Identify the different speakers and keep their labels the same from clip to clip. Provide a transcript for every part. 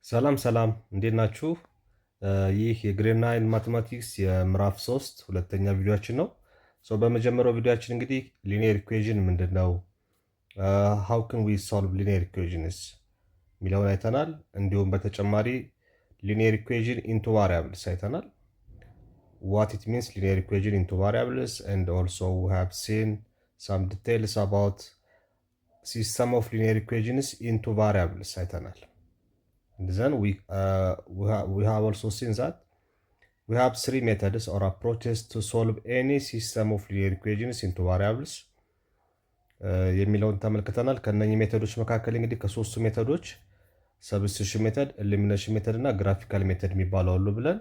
Speaker 1: ሰላም እንዴት ናችሁ? ይህ የግሬድ 9 ማቴማቲክስ የምዕራፍ 3 ሁለተኛ ቪዲዮአችን ነው። በመጀመሪያው ቪዲዮአችን እንግዲህ ሊኒየር ኢኩዌዥን ምንድን ነው፣ ሃው ካን ዊ ሶልቭ ሊኒየር ኢኩዌዥንስ የሚለውን አይተናል። እንዲሁም በተጨማሪ ሊኒየር ኢኩዌዥን ኢንቱ ቫሪያብልስ አይተናል። ዋት ኢት ሚንስ ሊኒየር ኢኩዌዥን ኢንቱ ቫሪያብልስ ኤንድ ኦልሶ ዊ ሃቭ ሲን ሳም ዲቴይልስ አባውት ሲስተም ኦፍ ሊኒየር ኢኩዌዥንስ ኢንቱ ቫሪያብልስ አይተናል። And then we have also seen that we have three methods or approaches to solve any system of linear equations into variables የሚለውን ተመልክተናል። ከነኚህ ሜተዶች መካከል እንግዲህ ከሶስቱ ሜተዶች ሰብስቲቱሽን ሜተድ፣ ኤሊሚኔሽን ሜተድ እና ግራፊካል ሜተድ የሚባለው አሉ ብለን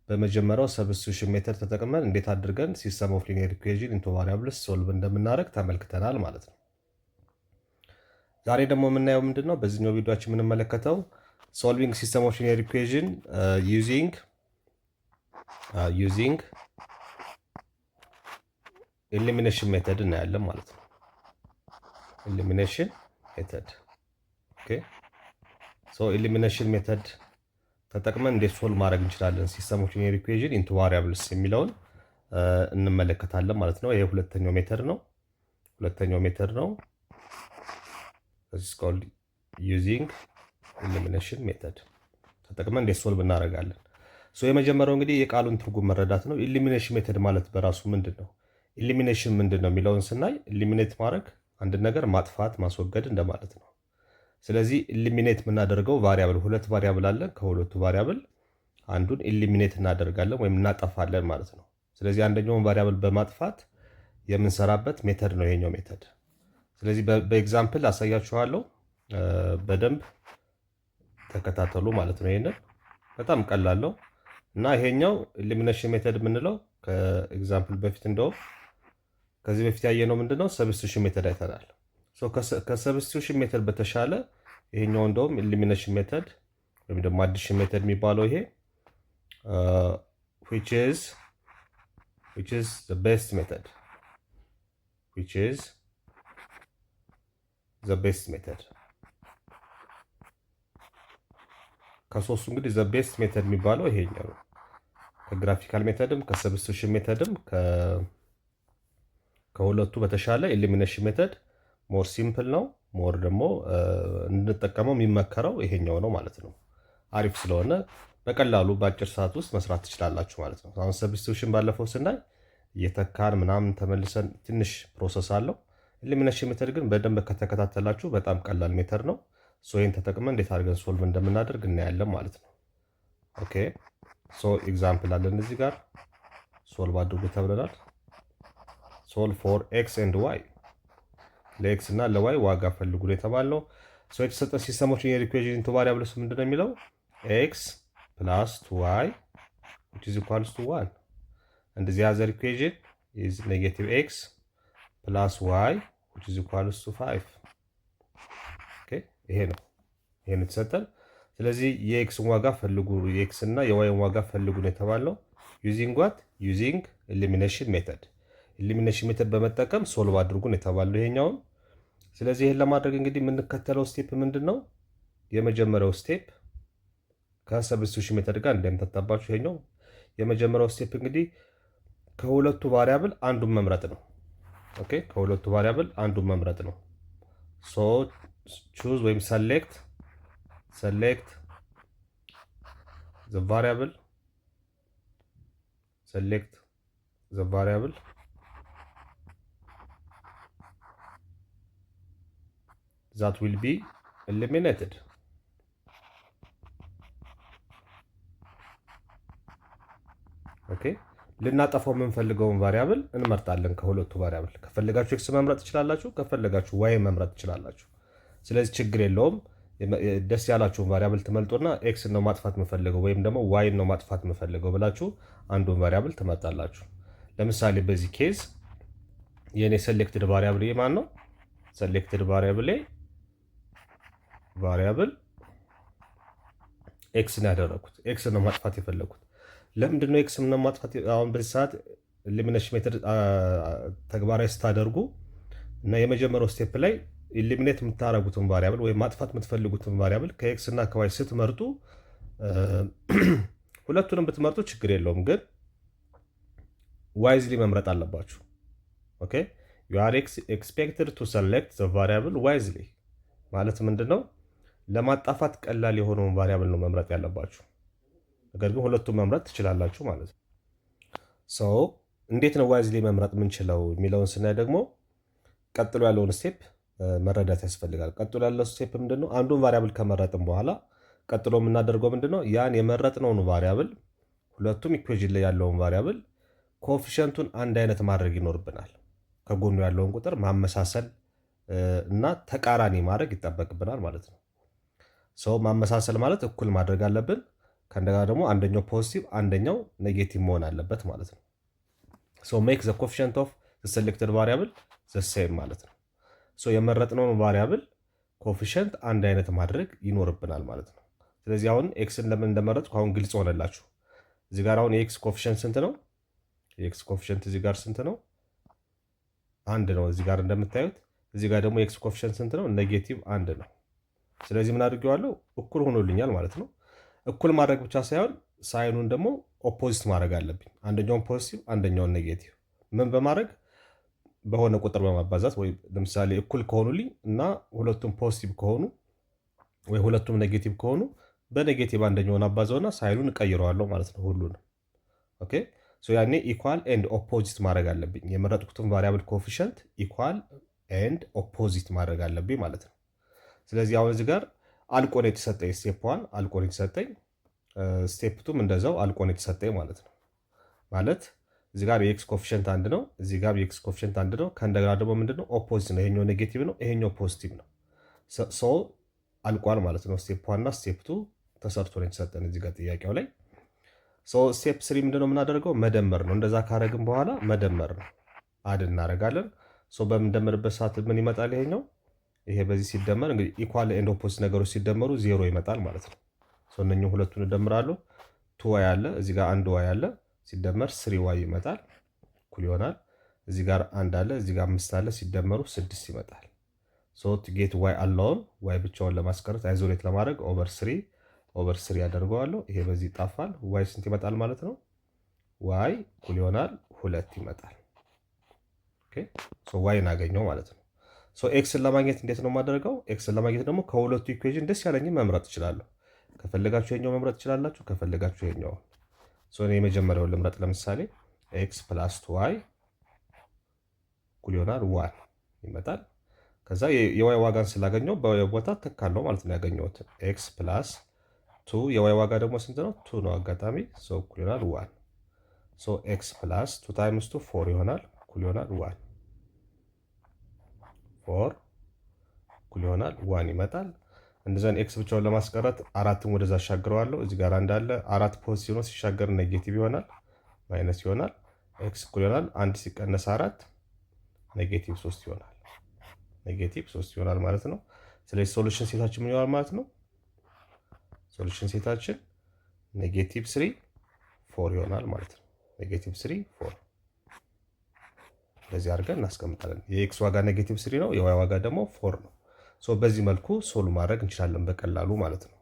Speaker 1: በመጀመሪያው ሰብስቲቱሽን ሜተድ ተጠቅመን እንዴት አድርገን ሲስተም ኦፍ ሊኒየር ኢኩዌዥን ኢንቱ ቫሪያብልስ ሶልቭ እንደምናደርግ ተመልክተናል ማለት ነው። ዛሬ ደግሞ የምናየው ምንድነው? በዚህኛው ቪዲዮአችን የምንመለከተው solving system of linear equation using elimination method እናያለን ማለት ነው። elimination method okay so elimination method ተጠቅመን እንዴት ሶልቭ ማድረግ እንችላለን system of linear equation into variables የሚለውን እንመለከታለን ማለት ነው። ይሄ ሁለተኛው ሜተድ ነው። this is called using ኤሊሚኔሽን ሜተድ ተጠቅመን እንዴት ሶልቭ እናደርጋለን። የመጀመሪያው እንግዲህ የቃሉን ትርጉም መረዳት ነው። ኤሊሚኔሽን ሜተድ ማለት በራሱ ምንድነው? ኤሊሚኔሽን ምንድነው የሚለውን ስናይ ኤሊሚኔት ማድረግ አንድ ነገር ማጥፋት ማስወገድ እንደማለት ነው። ስለዚህ ኤሊሚኔት የምናደርገው ቫሪያብል ሁለት ቫሪያብል አለ። ከሁለቱ ቫሪያብል አንዱን ኤሊሚኔት እናደርጋለን ወይም እናጠፋለን ማለት ነው። ስለዚህ አንደኛውን ቫሪያብል በማጥፋት የምንሰራበት ሜተድ ነው ይሄኛው ሜተድ። ስለዚህ በኤግዛምፕል አሳያችኋለሁ። በደንብ ተከታተሉ ማለት ነው። ይሄንን በጣም ቀላል ነው እና ይሄኛው ኤሊሚኔሽን ሜተድ የምንለው ከኤግዛምፕል በፊት እንደውም ከዚህ በፊት ያየነው ምንድነው ሰብስቲቱሽን ሜተድ አይተናል። ከሰብስቲቱሽን ሜተድ በተሻለ ይሄኛው እንደውም ኤሊሚኔሽን ሜተድ ወይም ደግሞ አዲሽን ሜተድ የሚባለው ይሄ which is the best method ከሶስቱ እንግዲህ ዘ ቤስት ሜተድ የሚባለው ይሄኛው ነው። ከግራፊካል ሜተድም ከሰብስቲቱሽን ሜተድም ከሁለቱ በተሻለ ኤሊሚኔሽን ሜተድ ሞር ሲምፕል ነው። ሞር ደግሞ እንድንጠቀመው የሚመከረው ይሄኛው ነው ማለት ነው። አሪፍ ስለሆነ በቀላሉ በአጭር ሰዓት ውስጥ መስራት ትችላላችሁ ማለት ነው። አሁን ሰብስቲቱሽን ባለፈው ስናይ እየተካን ምናምን ተመልሰን ትንሽ ፕሮሰስ አለው። ኤሊሚኔሽን ሜተድ ግን በደንብ ከተከታተላችሁ በጣም ቀላል ሜተድ ነው። ይህን ተጠቅመን እንዴት አድርገን ሶልቭ እንደምናደርግ እናያለን ማለት ነው። ኦኬ ኤግዛምፕል አለን እዚህ ጋር ሶልቭ አድርጉ ተብለናል። ሶልቭ ፎር ኤክስ ኤንድ ዋይ፣ ለኤክስ እና ለዋይ ዋጋ ፈልጉ ነው የተባልነው። የተሰጠን ሲስተም ኦፍ ሊኒየር ኢኩዌሽን ኢንቱ ቫሪያብልስ ምንድነው የሚለው ኤክስ ፕላስ 2y which is equals to 1 and the other equation is negative x plus y which is equals to 5. ይሄ ነው የተሰጠን። ስለዚህ የኤክስን ዋጋ ፈልጉ፣ የኤክስ እና የዋይን ዋጋ ፈልጉ ነው የተባለው። ዩዚንግ ኤሊሚኔሽን ሜተድ በመጠቀም ሶልቭ አድርጉ ነው የተባለው ይሄኛውን። ስለዚህ ይሄን ለማድረግ እንግዲህ የምንከተለው ስቴፕ ምንድነው? የመጀመሪያው ስቴፕ ከሰብስቲቱሽን ሜተድ ጋር እንደምታጣባችሁ ይሄኛው የመጀመሪያው ስቴፕ እንግዲህ ከሁለቱ ቫሪያብል አንዱን መምረጥ ነው። ኦኬ ከሁለቱ ቫሪያብል አንዱን መምረጥ ነው። choose ወይም select the variable that will be eliminated. ኦኬ ልናጠፋው የምንፈልገውን ቫሪያብል እንመርጣለን። ከሁለቱ ቫሪያብል ከፈለጋችሁ ኤክስ መምረጥ ትችላላችሁ፣ ከፈለጋችሁ ዋይ መምረጥ ትችላላችሁ። ስለዚህ ችግር የለውም። ደስ ያላችሁን ቫሪያብል ትመልጡና ኤክስ ነው ማጥፋት የምፈልገው ወይም ደግሞ ዋይ ነው ማጥፋት የምፈልገው ብላችሁ አንዱን ቫሪያብል ትመርጣላችሁ። ለምሳሌ በዚህ ኬዝ የኔ ሴሌክትድ ቫሪያብል ማን ነው? ሴሌክትድ ቫሪያብል ኤክስ ነው ያደረኩት። ኤክስ ነው ማጥፋት የፈለኩት። ለምንድን ነው ኤክስ ነው ማጥፋት? አሁን በዚህ ሰዓት ኤሊሚኔሽን ሜተድ ተግባራዊ ስታደርጉ እና የመጀመሪያው ስቴፕ ላይ ኢሊሚኔት የምታረጉትን ቫሪያብል ወይም ማጥፋት የምትፈልጉትን ቫሪያብል ከኤክስ እና ከዋይ ስትመርጡ ሁለቱንም ብትመርጡ ችግር የለውም፣ ግን ዋይዝሊ መምረጥ አለባችሁ። ኦኬ ዩ አር ኤክስፔክትድ ቱ ሰሌክት ዘ ቫሪያብል ዋይዝሊ ማለት ምንድን ነው? ለማጣፋት ቀላል የሆነውን ቫሪያብል ነው መምረጥ ያለባችሁ። ነገር ግን ሁለቱም መምረጥ ትችላላችሁ ማለት ነው። ሰው እንዴት ነው ዋይዝሊ መምረጥ የምንችለው የሚለውን ስናይ ደግሞ ቀጥሎ ያለውን ስቴፕ መረዳት ያስፈልጋል። ቀጥሎ ያለው ስቴፕ ምንድን ነው? አንዱን ቫሪያብል ከመረጥን በኋላ ቀጥሎ የምናደርገው ምንድን ነው? ያን የመረጥነውን ቫሪያብል ሁለቱም ኢኩዌዥን ላይ ያለውን ቫሪያብል ኮኤፊሽንቱን አንድ አይነት ማድረግ ይኖርብናል። ከጎኑ ያለውን ቁጥር ማመሳሰል እና ተቃራኒ ማድረግ ይጠበቅብናል ማለት ነው። ሰው ማመሳሰል ማለት እኩል ማድረግ አለብን። ከእንደገና ደግሞ አንደኛው ፖዚቲቭ አንደኛው ኔጌቲቭ መሆን አለበት ማለት ነው። ሶ ሜክ ዘ ኮኤፊሽንት ኦፍ ሴሌክትድ ቫሪያብል ዘ ሴም ማለት ነው። ሶ የመረጥነውን ቫሪያብል ኮኤፊሽንት አንድ አይነት ማድረግ ይኖርብናል ማለት ነው። ስለዚህ አሁን ኤክስን ለምን እንደመረጥኩ አሁን ግልጽ ሆነላችሁ። እዚህ ጋር አሁን የኤክስ ኮኤፊሽንት ስንት ነው? የኤክስ ኮኤፊሽንት እዚህ ጋር ስንት ነው? አንድ ነው እዚህ ጋር እንደምታዩት። እዚህ ጋር ደግሞ የኤክስ ኮኤፊሽንት ስንት ነው? ኔጌቲቭ አንድ ነው። ስለዚህ ምን አድርጌዋለሁ? እኩል ሆኖልኛል ማለት ነው። እኩል ማድረግ ብቻ ሳይሆን ሳይኑን ደግሞ ኦፖዚት ማድረግ አለብኝ። አንደኛውን ፖዚቲቭ አንደኛውን ኔጌቲቭ ምን በማድረግ በሆነ ቁጥር በማባዛት ወይ ለምሳሌ እኩል ከሆኑልኝ እና ሁለቱም ፖዚቲቭ ከሆኑ ወይ ሁለቱም ኔጌቲቭ ከሆኑ በኔጌቲቭ አንደኛውን አባዛውና ሳይኑን እቀይረዋለሁ ማለት ነው ሁሉንም። ኦኬ ሶ ያኔ ኢኳል ኤንድ ኦፖዚት ማድረግ አለብኝ። የመረጥኩትን ቫሪያብል ኮኤፊሽንት ኢኳል ኤንድ ኦፖዚት ማድረግ አለብኝ ማለት ነው። ስለዚህ አሁን እዚህ ጋር አልቆን የተሰጠኝ ስቴፕ 1 አልቆን የተሰጠኝ ስቴፕ 2 እንደዛው አልቆን የተሰጠኝ ማለት ነው። ማለት እዚህ ጋር የኤክስ ኮኤፊሽንት አንድ ነው፣ እዚህ ጋር የኤክስ ኮኤፊሽንት አንድ ነው። ከእንደገና ደግሞ ምንድነው ኦፖዚት ነው። ይሄኛው ኔጌቲቭ ነው፣ ይሄኛው ፖዚቲቭ ነው። ሶ አልቋል ማለት ነው። ስቴፕ 1 እና ስቴፕ 2 ተሰርቶ ነው የተሰጠን እዚህ ጋር ጥያቄው ላይ። ሶ ስቴፕ 3 ምንድነው የምናደርገው? መደመር ነው። እንደዛ ካረግን በኋላ መደመር ነው። አድ እናደርጋለን። ሶ በምንደምርበት ሰዓት ምን ይመጣል? ይሄኛው ይሄ በዚህ ሲደመር እንግዲህ ኢኳል ኤንድ ኦፖዚት ነገሮች ሲደመሩ ዜሮ ይመጣል ማለት ነው። ሶ እነኚህ ሁለቱን እደምራለሁ። 2y አለ እዚህ ጋር 1y አለ ሲደመር 3y ይመጣል እኩል ይሆናል። እዚህ ጋር 1 አለ እዚህ ጋር 5 አለ ሲደመሩ 6 ይመጣል። ሶ ቱ ጌት y አለውን y ብቻውን ለማስቀረት አይዞሌት ለማድረግ ኦቨር 3 ያደርገዋለሁ። ይሄ በዚህ ይጣፋል። y ስንት ይመጣል ማለት ነው? y እኩል ይሆናል 2 ይመጣል። ኦኬ ሶ y እናገኘው ማለት ነው። ሶ ኤክስን ለማግኘት እንዴት ነው የማደርገው? ኤክስን ለማግኘት ደግሞ ከሁለቱ ኢኩዌዥን ደስ ያለኝን መምረጥ እችላለሁ። ከፈለጋችሁ ይሄኛው መምረጥ ትችላላችሁ፣ ከፈለጋችሁ ይሄኛው። ሶ እኔ የመጀመሪያውን ልምረጥ። ለምሳሌ ኤክስ ፕላስ 2y እኩል ይሆናል 1 ይመጣል። ከዛ የዋይ ዋጋን ስላገኘው በቦታ ተካለው ማለት ነው ያገኘሁት። ኤክስ ፕላስ 2 የዋይ ዋጋ ደግሞ ስንት ነው? 2 ነው አጋጣሚ። ሶ እኩል ይሆናል 1። ሶ ኤክስ ፕላስ 2 ታይምስ 2 4 ይሆናል እኩል ይሆናል 1 4 እኩል ይሆናል 1 ይመጣል። እንደዛን ኤክስ ብቻውን ለማስቀረት አራትን ወደዛ አሻግረዋለሁ። እዚህ ጋር እንዳለ አራት ፖዚቲቭ ነው፣ ሲሻገር ኔጌቲቭ ይሆናል ማይነስ ይሆናል። ኤክስ እኩል ይሆናል 1 ሲቀነስ 4 ኔጌቲቭ 3 ይሆናል። ኔጌቲቭ 3 ይሆናል ማለት ነው። ስለዚህ ሶሉሽን ሴታችን ምን ይሆናል ማለት ነው? ሶሉሽን ሴታችን ኔጌቲቭ 3 4 ይሆናል ማለት ነው። ኔጌቲቭ 3 4 በዚህ አድርገን እናስቀምጣለን። የኤክስ ዋጋ ኔጌቲቭ 3 ነው፣ የዋይ ዋጋ ደግሞ 4 ነው። ሶ በዚህ መልኩ ሶልቭ ማድረግ እንችላለን በቀላሉ ማለት ነው።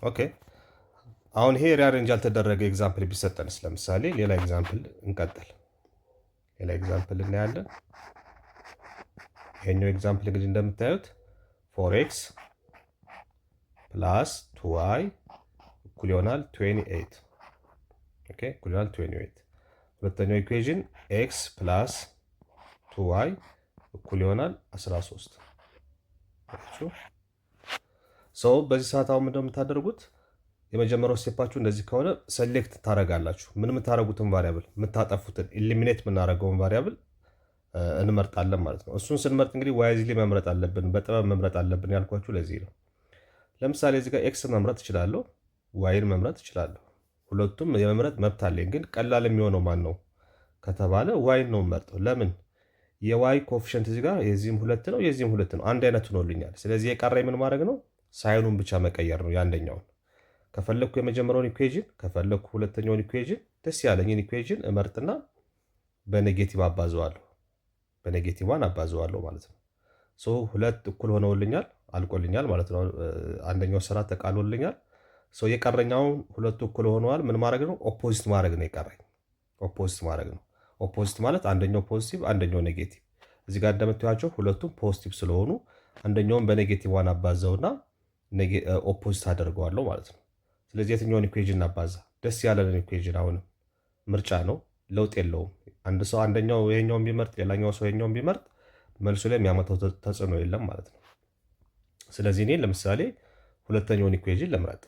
Speaker 1: ኦኬ አሁን ይሄ ሪአሬንጅ ያልተደረገ ኤግዛምፕል ቢሰጠንስ? ለምሳሌ ሌላ ኤግዛምፕል እንቀጥል። ሌላ ኤግዛምፕል እናያለን። ይሄኛው ኤግዛምፕል እንግዲህ እንደምታዩት 4x ፕላስ 2y እኩል ይሆናል 28። ኦኬ እኩል ይሆናል 28። ሁለተኛው ኢኩዌሽን x ፕላስ 2y እኩል ይሆናል 13። ሶ በዚህ ሰዓት አሁን ምንድነው የምታደርጉት? የመጀመሪያው ስቴፓችሁ እንደዚህ ከሆነ ሴሌክት ታደርጋላችሁ። ምን የምታደርጉትን ቫሪያብል የምታጠፉትን ኢሊሚኔት የምናደርገውን ቫሪያብል እንመርጣለን ማለት ነው። እሱን ስንመርጥ እንግዲህ ዋይዝሊ መምረጥ አለብን፣ በጥበብ መምረጥ አለብን ያልኳችሁ ለዚህ ነው። ለምሳሌ እዚህ ጋር ኤክስ መምረጥ እችላለሁ፣ ዋይን መምረጥ እችላለሁ። ሁለቱም የመምረጥ መብት አለኝ። ግን ቀላል የሚሆነው ማን ነው ከተባለ ዋይን ነው የምመርጠው። ለምን? የዋይ ኮኤፊሽንት እዚህ ጋር የዚህም 2 ነው የዚህም 2 ነው፣ አንድ አይነት ሆኖልኛል። ስለዚህ የቀረኝ ምን ማድረግ ነው? ሳይኑን ብቻ መቀየር ነው የአንደኛውን። ከፈለኩ የመጀመሪያውን ኢኩዌሽን ከፈለኩ ሁለተኛውን ኢኩዌሽን ደስ ያለኝን ኢኩዌሽን እመርጥና በኔጌቲቭ አባዘዋለሁ፣ በኔጌቲቭ 1 አባዘዋለሁ ማለት ነው። ሁለት እኩል ሆነውልኛል፣ አልቆልኛል ማለት ነው። አንደኛው ስራ ተቃሎልኛል። የቀረኛውን ሁለቱ እኩል ሆነዋል። ምን ማድረግ ነው? ኦፖዚት ማድረግ ነው የቀረኝ። ኦፖዚት ማድረግ ነው። ኦፖዚት ማለት አንደኛው ፖዚቲቭ አንደኛው ኔጌቲቭ። እዚህ ጋር እንደምታዩቸው ሁለቱም ፖዚቲቭ ስለሆኑ አንደኛውን በኔጌቲቭ ዋን አባዛውና ኦፖዚት አደርገዋለሁ ማለት ነው። ስለዚህ የትኛውን ኢኩዌዥን እናባዛ? ደስ ያለን ኢኩዌዥን። አሁንም ምርጫ ነው፣ ለውጥ የለውም። አንድ ሰው አንደኛው ይሄኛውን ቢመርጥ ሌላኛው ሰው ይሄኛውን ቢመርጥ መልሱ ላይ የሚያመጣው ተጽዕኖ የለም ማለት ነው። ስለዚህ እኔ ለምሳሌ ሁለተኛውን ኢኩዌዥን ልምረጥ።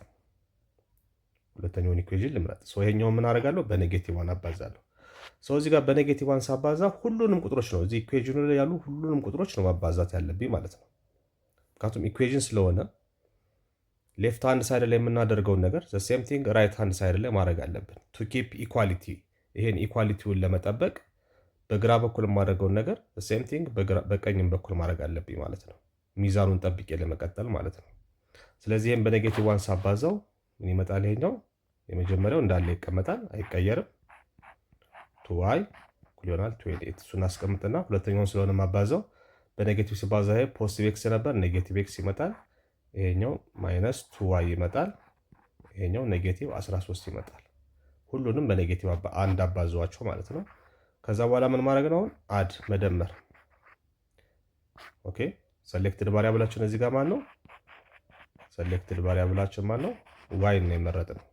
Speaker 1: ይሄኛውን ምን አደርጋለሁ? በኔጌቲቭ ዋን አባዛለሁ። እዚህ ጋር በኔጌቲቭ ዋን ሳባዛ ሁሉንም ቁጥሮች ነው እዚህ ኢኩዌዥኑ ላይ ያሉ ሁሉንም ቁጥሮች ነው ማባዛት ያለብኝ ማለት ነው። ምክንያቱም ኢኩዌዥን ስለሆነ ሌፍት ሃንድ ሳይድ ላይ የምናደርገውን ነገር ዘ ሴም ቲንግ ራይት ሃንድ ሳይድ ላይ ማድረግ አለብን። ቱ ኪፕ ኢኳሊቲ። ይሄን ኢኳሊቲውን ለመጠበቅ በግራ በኩል የማደርገውን ነገር ዘ ሴም ቲንግ በቀኝም በኩል ማድረግ አለብኝ ማለት ነው። ሚዛኑን ጠብቄ ለመቀጠል ማለት ነው። ስለዚህ ይህም በኔጌቲቭ ዋን ሳባዛው ምን ይመጣል? ይሄኛው የመጀመሪያው እንዳለ ይቀመጣል፣ አይቀየርም። ቱዋይ እኩል ይሆናል 28። እሱን አስቀምጥና ሁለተኛውን ስለሆነ ማባዛው በኔጌቲቭ ሲባዛ ይሄ ፖዚቲቭ ኤክስ ነበር፣ ኔጌቲቭ ኤክስ ይመጣል። ይሄኛው ማይነስ 2y ይመጣል። ይሄኛው ኔጌቲቭ 13 ይመጣል። ሁሉንም በኔጌቲቭ አንድ አባዟቸው ማለት ነው። ከዛ በኋላ ምን ማድረግ ነው? አድ መደመር። ኦኬ ሰሌክትድ ቫሪያብላችን እዚህ ጋር ማን ነው? ሰሌክትድ ቫሪያብላችን ማን ነው? ዋይ ነው የመረጥነው።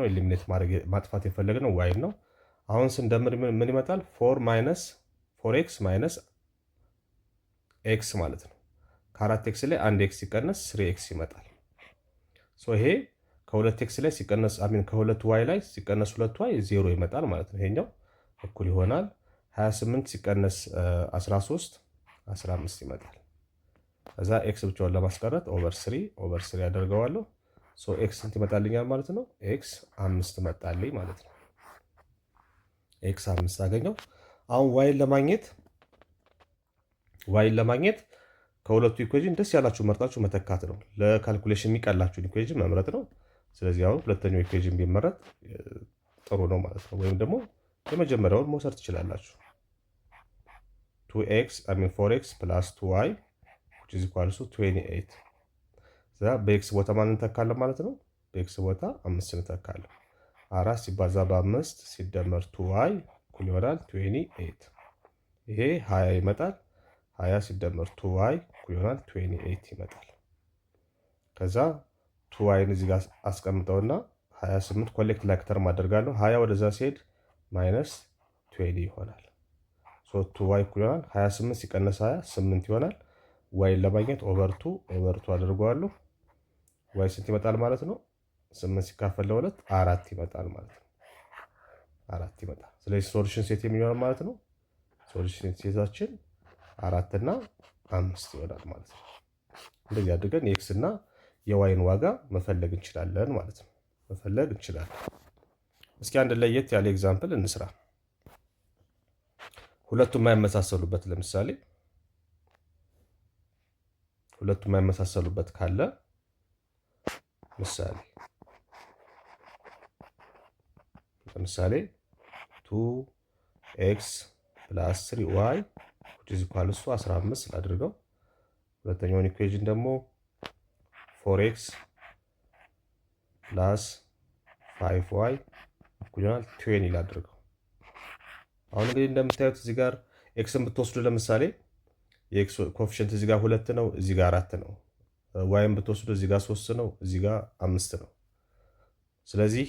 Speaker 1: ኤሊሚኔት ማጥፋት የፈለግነው ዋይ ነው። አሁን ስንደምር ምን ይመጣል? 4x ማይነስ ኤክስ ማለት ነው። ከ4 ኤክስ ላይ 1 ኤክስ ሲቀነስ 3 ኤክስ ይመጣል። ይሄ ከ2 ኤክስ ላይ ሲቀነስ ከ2 ዋይ ላይ ሲቀነስ 2 ዋይ 0 ይመጣል ማለት ነው። ይሄኛው እኩል ይሆናል 28 ሲቀነስ 13 15 ይመጣል። ከዛ ኤክስ ብቻውን ለማስቀረት ኦቨር 3 ያደርገዋለሁ። ኤክስ ስንት ይመጣልኛል ማለት ነው? ኤክስ 5 መጣልኝ ማለት ነው። ኤክስ 5 አገኘው። አሁን ዋይን ለማግኘት ከሁለቱ ኢኩዌዥን ደስ ያላችሁ መርጣችሁ መተካት ነው። ለካልኩሌሽን የሚቀላችሁን ኢኩዌዥን መምረጥ ነው። ስለዚህ አሁን ሁለተኛው ኢኩዌዥን ቢመረጥ ጥሩ ነው ማለት ነው። ወይም ደግሞ የመጀመሪያውን መውሰድ ትችላላችሁ። 4x ፕላስ 2y which is equal to 28 በኤክስ ቦታ ማን እንተካለን ማለት ነው? በኤክስ ቦታ 5 እንተካለን። 4 ሲባዛ በ5 ሲደመር 2y እኩል ይሆናል 28። ይሄ 20 ይመጣል። 20 ሲደመር 2y እኩል ይሆናል 28 ይመጣል። ከዛ 2yን እዚህ ጋር አስቀምጠውና 28 ኮሌክት ላይክ ተርም አደርጋለሁ። 20 ወደዛ ሲሄድ ማይነስ 20 ይሆናል። 2y እኩል ይሆናል 28 ሲቀነስ 20 8 ይሆናል። ዋይን ለማግኘት ኦቨርቱ አድርገዋለሁ። ዋይ ስንት ይመጣል ማለት ነው? 8 ሲካፈል ለ2 4 ይመጣል ማለት ነው። 4 ይመጣል። ስለዚህ ሶሉሽን ሴት የሚሆን ማለት ነው። ሶሉሽን ሴታችን 4 እና 5 ይሆናል ማለት ነው። እንደዚህ አድርገን የኤክስ እና የዋይን ዋጋ መፈለግ እንችላለን ማለት ነው። እስኪ አንድ ለየት ያለ ኤግዛምፕል እንስራ። ሁለቱም የማይመሳሰሉበት ለምሳሌ ሁለቱም የማይመሳሰሉበት ካለ ለምሳሌ 2x ፕላስ 3y which is equal to 15 ስላድርገው። ሁለተኛውን ኢኩዌዥን ደግሞ 4x ፕላስ 5y እኩል ይሆናል 20 ላድርገው። አሁን እንግዲህ እንደምታዩት እዚህ ጋር ኤክስን ብትወስዱ ለምሳሌ የኤክስ ኮኤፊሽንት እዚህ ጋር 2 ነው፣ እዚህ ጋር 4 ነው። ዋይን ብትወስዱ እዚህ ጋር 3 ነው፣ እዚህ ጋር 5 ነው። ስለዚህ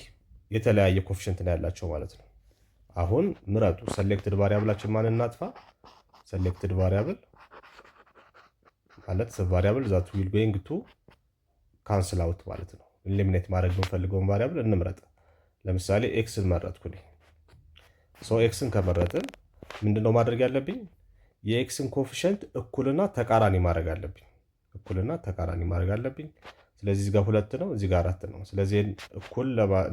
Speaker 1: የተለያየ ኮኤፊሽንት ነው ያላቸው ማለት ነው። አሁን ምረጡ። ሰሌክትድ ቫሪያብላችን ማን እናጥፋ? ሰሌክትድ ቫሪያብል ማለት ቫሪያብል ዛት ዊል ጎይንግ ቱ ካንስል አውት ማለት ነው። ኢሊሚኔት ማድረግ የምንፈልገውን ቫሪያብል እንምረጥ። ለምሳሌ ኤክስን መረጥኩኝ። ኤክስን ከመረጥን ምንድነው ማድረግ ያለብኝ? የኤክስን ኮኤፊሽንት እኩልና ተቃራኒ ማድረግ አለብኝ። ስለዚህ እዚህ ጋር 2 ነው፣ እዚህ ጋር 4 ነው። ስለዚህ እኩል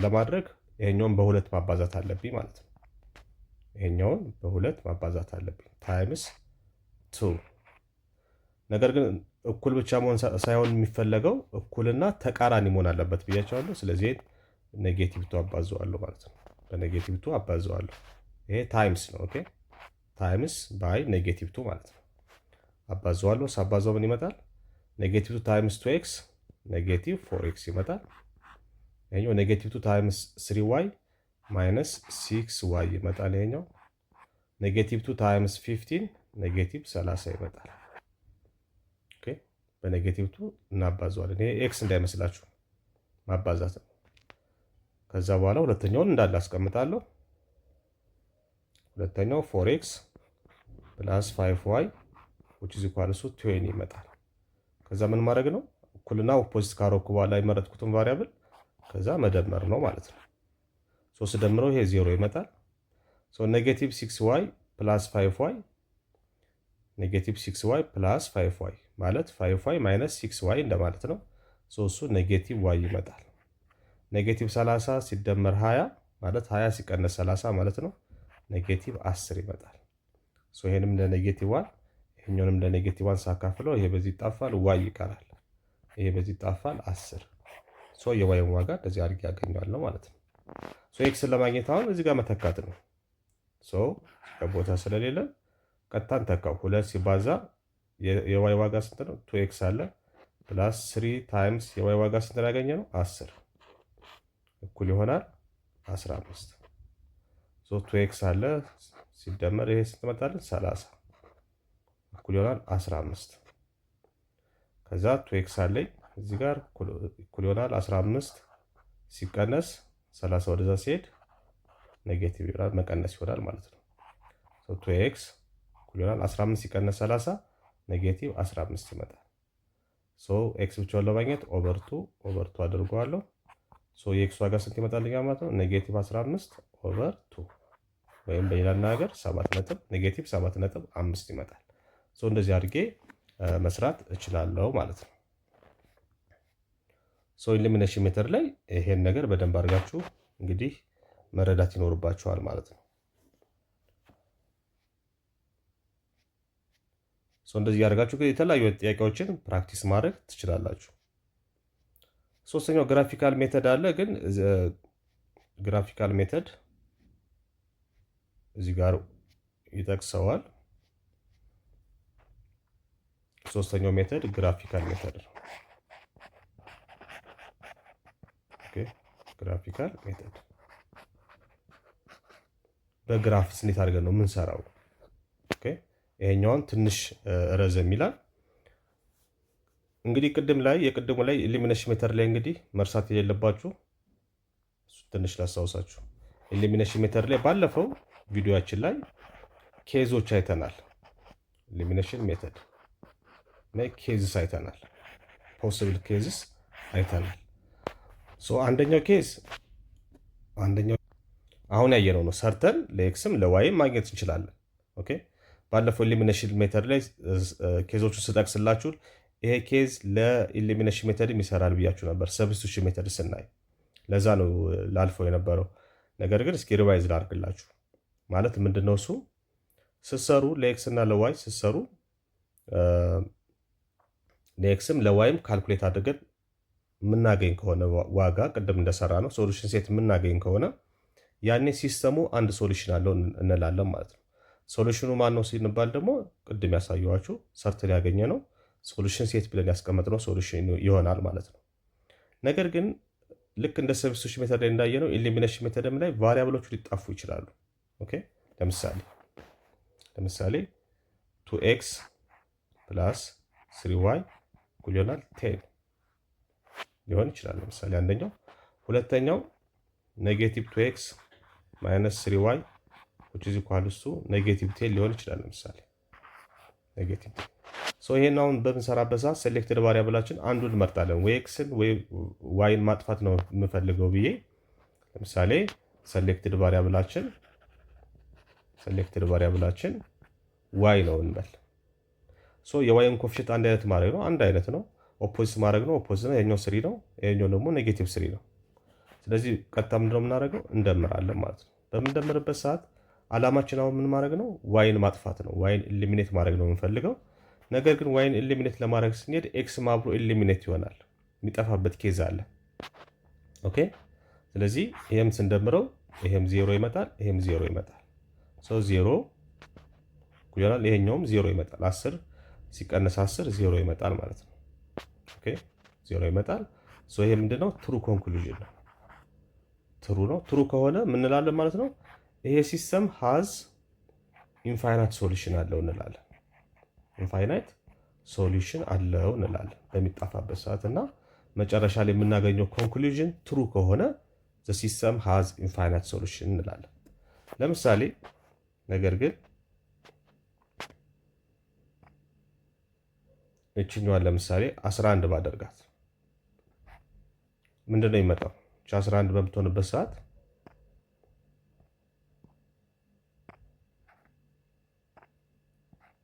Speaker 1: ለማድረግ ይሄኛውን በ2 ማባዛት አለብኝ ማለት ነው። ታይምስ 2። ነገር ግን እኩል ብቻ መሆን ሳይሆን የሚፈለገው እኩልና ተቃራኒ መሆን አለበት ብያቸዋለሁ። ስለዚህ ኔጌቲቭ 2 አባዘዋለሁ ማለት ነው። በኔጌቲቭ 2 አባዘዋለሁ። ይሄ ታይምስ ነው። ኦኬ ታይምስ ባይ ኔጌቲቭ 2 ማለት ነው። አባዛዋለሁ። ሳባዛው ምን ይመጣል? ኔጌቲቭ 2 ታይምስ 2x ኔጌቲቭ 4x ይመጣል። ይሄኛው ኔጌቲቭ 2 ታይምስ 3y ማይነስ 6y ይመጣል። ይሄኛው ኔጌቲቭ 2 ታይምስ 15 ኔጌቲቭ 30 ይመጣል። ኦኬ በኔጌቲቭ 2 እናባዛዋለን። ይሄ ኤክስ እንዳይመስላችሁ ማባዛት ነው። ከዛ በኋላ ሁለተኛውን እንዳለ አስቀምጣለሁ። ሁለተኛው 4x ፕላስ 5y which is equal to 20 ይመጣል። ከዛ ምን ማድረግ ነው? እኩልና ኦፖዚት ካሮኩ በኋላ የመረጥኩትን ቫሪያብል ከዛ መደመር ነው ማለት ነው። ሶ ስደምረው ይሄ 0 ይመጣል። ሶ ኔጌቲቭ 6y ፕላስ 5y ኔጌቲቭ 6y ፕላስ 5y ማለት 5y ማይነስ 6y እንደማለት ነው። ሶ እሱ ኔጌቲቭ y ይመጣል። ኔጌቲቭ 30 ሲደመር 20 ማለት 20 ሲቀነስ 30 ማለት ነው። ኔጌቲቭ 10 ይመጣል። ሶ ይሄንም እንደ ኔጌቲቭ 1 ይሄኛውንም እንደ ኔጌቲቭ 1 ሳካፍለው ይሄ በዚህ ይጣፋል፣ y ይቀራል። ይሄ በዚህ ይጣፋል 10። ሶ የዋይን ዋጋ እንደዚህ አድርጌ ያገኛለሁ ማለት ነው። ሶ ኤክስን ለማግኘት አሁን እዚህ ጋር መተካት ነው። ሶ ቦታ ስለሌለ ቀጥታን ተካው። 2 ሲባዛ የዋይ ዋጋ ስንት ነው? 2x አለ ፕላስ 3 ታይምስ የዋይ ዋጋ ስንት ያገኘ ነው? 10 እኩል ይሆናል 15። ሶ 2x አለ ሲደመር ይሄ ስንት መጣልን? 30 እኩል ይሆናል 15። ከዛ 2x አለኝ እዚህ ጋር እኩል ይሆናል 15 ሲቀነስ 30 ወደዛ ሲሄድ ኔጌቲቭ ይሆናል፣ መቀነስ ይሆናል ማለት ነው። ሶ 2x እኩል ይሆናል 15 ሲቀነስ 30 ኔጌቲቭ 15 ይመጣል። ሶ ኤክስ ብቻውን ለማግኘት ኦቨር 2 አድርገዋለሁ። ሶ የኤክስ ዋጋ ስንት ይመጣልኛል ማለት ነው? ኔጌቲቭ 15 ኦቨር 2 ወይም በሌላ አነጋገር 7 ኔጌቲቭ 7.5 ይመጣል። ሶ እንደዚህ አድርጌ መስራት እችላለሁ ማለት ነው። ሶ ኢሊሚኔሽን ሜተድ ላይ ይሄን ነገር በደንብ አድርጋችሁ እንግዲህ መረዳት ይኖርባችኋል ማለት ነው። ሶ እንደዚህ ያደርጋችሁ ግን የተለያዩ ጥያቄዎችን ፕራክቲስ ማድረግ ትችላላችሁ። ሶስተኛው ግራፊካል ሜተድ አለ። ግን ግራፊካል ሜተድ እዚህ ጋር ይጠቅሰዋል። ሶስተኛው ሜተድ ግራፊካል ሜተድ ነው። ኦኬ ግራፊካል ሜተድ በግራፍ እንዴት አድርገን ነው የምንሰራው? ኦኬ ይሄኛውን ትንሽ ረዘም ይላል። እንግዲህ የቅድሙ ላይ ኢሊሚኔሽን ሜተድ ላይ እንግዲህ መርሳት የሌለባችሁ ትንሽ ላስታውሳችሁ። ኢሊሚኔሽን ሜተድ ላይ ባለፈው ቪዲዮአችን ላይ ኬዞች አይተናል። ኢሊሚኔሽን ሜተድ ላይ ኬዝስ አይተናል። ፖሲብል ኬዝስ አይተናል። ሶ አንደኛው ኬዝ አሁን ያየነው ነው። ሰርተን ለኤክስም ለዋይም ማግኘት እንችላለን። ኦኬ ባለፈው ኢሊሚኔሽን ሜተድ ላይ ኬዞቹን ስጠቅስላችሁ ይሄ ኬዝ ለኢሊሚኔሽን ሜተድም ይሰራል ብያችሁ ነበር። ሰብስቲቱሽን ሜተድ ስናይ ለዛ ነው ላልፈው የነበረው። ነገር ግን እስኪ ሪቫይዝ ላድርግላችሁ። ማለት ምንድነው እሱ ስትሰሩ ለኤክስ እና ለዋይ ስትሰሩ ለኤክስም ለዋይም ካልኩሌት አድርገን የምናገኝ ከሆነ ዋጋ ቅድም እንደሰራ ነው ሶሉሽን ሴት የምናገኝ ከሆነ ያኔ ሲስተሙ አንድ ሶሉሽን አለው እንላለን ማለት ነው። ሶሉሽኑ ማን ነው ሲባል ደግሞ ቅድም ያሳየኋችሁ ሰርተን ያገኘ ነው ሶሉሽን ሴት ብለን ያስቀመጥነው ሶሉሽን ይሆናል ማለት ነው። ነገር ግን ልክ እንደ ሰብስቲቱሽን ሜተድ ላይ እንዳየነው ኢሊሚኔሽን ሜተድም ላይ ቫሪያብሎቹ ሊጣፉ ይችላሉ። ኦኬ ለምሳሌ 2x + 3y እኩል ይሆናል 10 ሊሆን ይችላል። ለምሳሌ አንደኛው። ሁለተኛው -2x - 3y which is equal to -10 ሊሆን ይችላል። ለምሳሌ ኔጌቲቭ ሶ ይሄን አሁን በምንሰራበት ሰዓት ሴሌክትድ ቫሪያብላችን አንዱን እንመርጣለን። ወይ ኤክስን ወይ ዋይን ማጥፋት ነው የምፈልገው ብዬ ለምሳሌ ሴሌክትድ ቫሪያብላችን ዋይ ነው እንበል። ሶ የዋይን ኮፊሽንት አንድ አይነት ማድረግ ነው፣ አንድ አይነት ነው። ኦፖዚት ማድረግ ነው፣ ኦፖዚት ነው። የኛው 3 ነው፣ የኛው ደግሞ -3 ነው። ስለዚህ ቀጥታ ምንድነው የምናደርገው? እንደምራለን ማለት ነው። በምንደምርበት ሰዓት አላማችን አሁን ምን ማድረግ ነው? ዋይን ማጥፋት ነው። ዋይን ኢሊሚኔት ማድረግ ነው የምንፈልገው። ነገር ግን ዋይን ኢሊሚኔት ለማድረግ ስንሄድ ኤክስ አብሮ ኢሊሚኔት ይሆናል። የሚጠፋበት ኬዝ አለ። ኦኬ ስለዚህ ይሄም ስንደምረው ይሄም 0 ይመጣል፣ ይሄም 0 ይመጣል። ሶ 0 ይሆናል፣ ይሄኛውም 0 ይመጣል። 10 ሲቀነስ 10 ዜሮ ይመጣል ማለት ነው። ኦኬ ዜሮ ይመጣል። ሶ ይሄ ምንድነው? ትሩ ኮንክሉዥን ነው። ትሩ ነው። ትሩ ከሆነ ምን እንላለን ማለት ነው? ይሄ ሲስተም ሃዝ ኢንፋይናይት ሶሉሽን አለው እንላለን። ኢንፋይናይት ሶሉሽን አለው እንላለን በሚጣፋበት ሰዓት እና መጨረሻ ላይ የምናገኘው ኮንክሉዥን ትሩ ከሆነ ዘ ሲስተም ሃዝ ኢንፋይናይት ሶሉሽን እንላለን። ለምሳሌ ነገር ግን እችኛዋን ለምሳሌ 11 ባደርጋት ምንድነው የሚመጣው? 11 በምትሆንበት ሰዓት